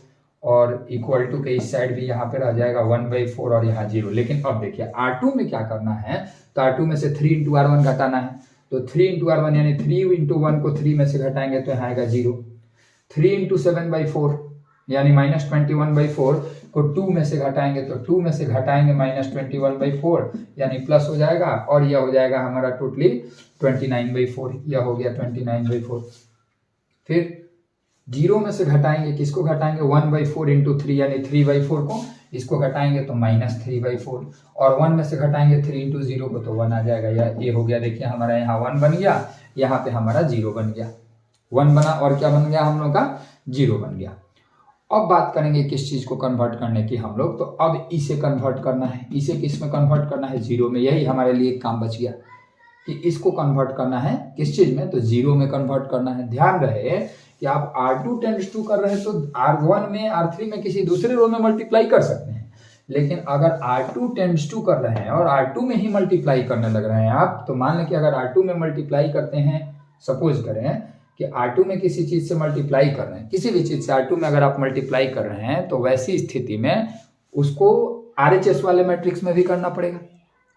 और इक्वल टू के इस साइड भी यहाँ पे रह जाएगा 1/4 और यहाँ 0। लेकिन अब देखिए R2 में क्या करना है, तो R2 में से 3 इंटू R1 घटाना है, तो 3 इंटू R1 यानी 3 इंटू 1 को 3 में से घटाएंगे तो यहाँ आएगा 0। 3 इंटू 7/4 यानी माइनस 21/4 को 2 में से घटाएंगे तो 2 में से घटाएंगे माइनस 21/4 यानी प्लस हो जाएगा, और यह हो जाएगा हमारा टोटली 29/4, यह हो गया 29/4। फिर 0 में से घटाएंगे, किसको घटाएंगे 1/4 इंटू 3 यानी 3/4 को, इसको घटाएंगे तो माइनस 3/4, और 1 में से घटाएंगे 3 इंटू 0 को तो 1 आ जाएगा, ये हो गया। देखिए हमारा यहाँ 1 बन गया, यहाँ पे हमारा 0 बन गया, 1 बना और क्या बन गया हम लोग का 0 बन गया। अब बात करेंगे किस चीज को कन्वर्ट करने की हम लोग, तो अब इसे कन्वर्ट करना है, इसे किस में कन्वर्ट करना है 0 में। यही हमारे लिए एक काम बच गया कि इसको कन्वर्ट करना है किस चीज में, तो 0 में कन्वर्ट करना है। ध्यान रहे कि आप R2 टेंड्स टू कर रहे हैं तो R1 में R3 में किसी दूसरे रो में मल्टीप्लाई कर सकते हैं, लेकिन अगर R2 टेंड्स टू कर रहे हैं और R2 में ही मल्टीप्लाई करने लग रहे हैं आप, तो मान लें कि अगर R2 में मल्टीप्लाई करते हैं, सपोज करें कि R2 में किसी चीज से मल्टीप्लाई कर रहे हैं, किसी भी चीज से R2 में अगर आप मल्टीप्लाई कर रहे हैं तो वैसी स्थिति में उसको RHS वाले मैट्रिक्स में भी करना पड़ेगा,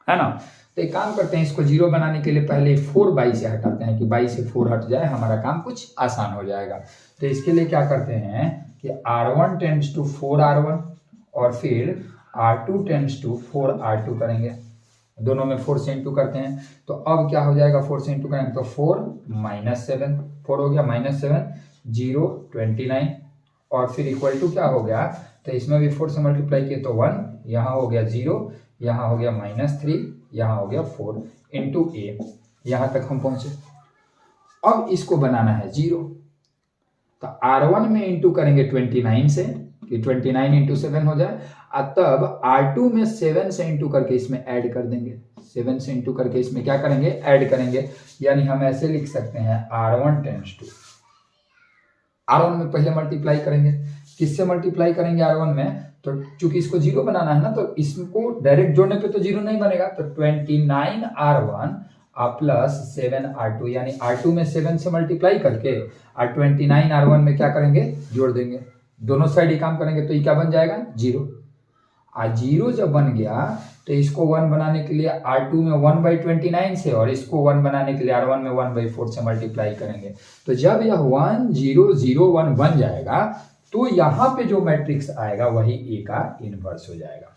है ना। तो एक काम करते हैं, इसको 0 बनाने के लिए पहले 4 बाई से हटाते हैं कि बाई से 4 हट जाए, हमारा काम कुछ आसान हो जाएगा। तो इसके लिए क्या करते हैं कि R1 टेंड्स टू 4R1 और फिर R2 टेंड्स टू 4R2 करेंगे, दोनों में 4 से इंटू करते हैं। तो अब क्या हो जाएगा 4 से इंटू करेंगे तो 4 माइनस 7, 4 हो गया माइनस 7 0 29, और फिर इक्वल टू क्या हो गया, तो इसमें भी 4 से मल्टीप्लाई किए तो 1, यहाँ हो गया 0, यहाँ हो गया -3 यहाँ हो गया 4 इंटू ए, यहाँ तक हम पहुंचे। अब इसको बनाना है 0, तो R1 में इंटू करेंगे 29 से कि 29 इंटू 7 हो जाए, और तब R2 में 7 से इंटू करके इसमें ऐड कर देंगे, 7 से इंटू करके इसमें क्या करेंगे, ऐड करेंगे। यानी हम ऐसे लिख सकते हैं R1 टेंड्स टू, R1 में पहले मल्टीप्लाई करेंगे, किससे मल्टीप्लाई करेंगे R1 में, तो चूंकि इसको 0 बनाना है ना, तो इसको डायरेक्ट जोड़ने पे तो 0 नहीं बनेगा, तो 29 R1 प्लस 7 R2, यानी R2 में 7 से मल्टीप्लाई करके और 29 R1 में क्या करेंगे, जोड़ देंगे, दोनों साइड ही काम करेंगे, तो ये क्या बन जाएगा 0। 0 जब बन गया तो इसको 1 बनाने के लिए R2 में 1/29 से, और इसको 1 बनाने के लिए R1 में 1/4 से मल्टीप्लाई करेंगे। तो जब यह 1 0 0 1 बन जाएगा तो यहाँ पे जो मैट्रिक्स आएगा वही ए का इनवर्स हो जाएगा।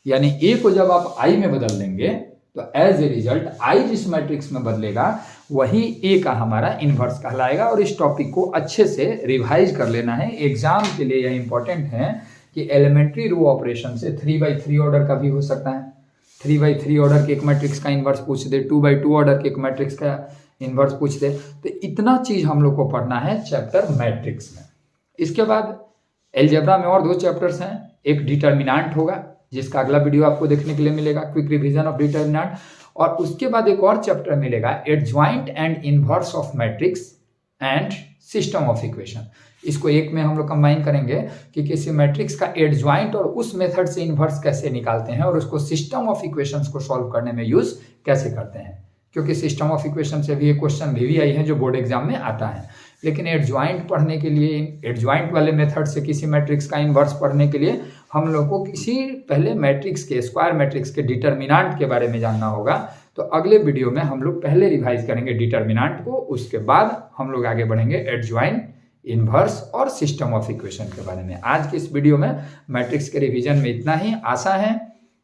यानी ए को जब आप आई में बदल देंगे तो एज ए रिजल्ट आई जिस मैट्रिक्स में बदलेगा वही ए का हमारा इनवर्स कहलाएगा। और इस टॉपिक को अच्छे से रिवाइज कर लेना है, एग्जाम के लिए यह इंपॉर्टेंट है कि एलिमेंट्री रो ऑपरेशन से 3/3 ऑर्डर का भी हो सकता है। 3/3 ऑर्डर के एक मैट्रिक्स का इनवर्स पूछ दे, 2/2 ऑर्डर के एक मैट्रिक्स का इनवर्स पूछ दे, तो इतना चीज हम लोग को पढ़ना है चैप्टर मैट्रिक्स में। इसके बाद एलजेब्रा में और 2 चैप्टर्स हैं, एक डिटर्मिनेंट होगा जिसका अगला वीडियो आपको देखने के लिए मिलेगा, क्विक रिवीजन ऑफ डिटर्मिनेंट, और उसके बाद एक और चैप्टर मिलेगा adjoint and inverse of matrix and system of equation. इसको एक में हम लोग कंबाइन करेंगे कि किसी मैट्रिक्स का एडजॉइंट और उस मेथड से इनवर्स कैसे निकालते हैं और उसको सिस्टम ऑफ इक्वेशंस को सॉल्व करने में यूज कैसे करते हैं, क्योंकि सिस्टम ऑफ इक्वेशन से भी एक क्वेश्चन भी आई है जो बोर्ड एग्जाम में आता है। लेकिन एडजॉइंट पढ़ने के लिए, एडजॉइंट वाले मेथड से किसी मैट्रिक्स का इनवर्स पढ़ने के लिए हम लोग को किसी पहले मैट्रिक्स के, स्क्वायर मैट्रिक्स के डिटर्मिनेंट के बारे में जानना होगा। तो अगले वीडियो में हम लोग पहले रिवाइज करेंगे डिटर्मिनेंट को, उसके बाद हम लोग आगे बढ़ेंगे एडजॉइंट, इनवर्स और सिस्टम ऑफ इक्वेशन के बारे में। आज के इस वीडियो में मैट्रिक्स के रिवीजन में इतना ही। आशा है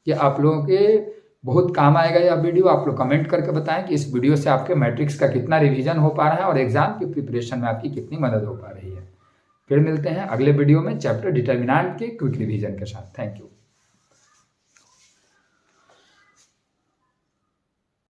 कि आप लोगों के बहुत काम आएगा यह वीडियो। आप लोग कमेंट करके बताएं कि इस वीडियो से आपके मैट्रिक्स का कितना रिवीजन हो पा रहा है और एग्जाम की प्रिपरेशन में आपकी कितनी मदद हो पा रही है। फिर मिलते हैं अगले वीडियो में चैप्टर डिटर्मिनेंट के क्विक रिवीजन के साथ। Thank you.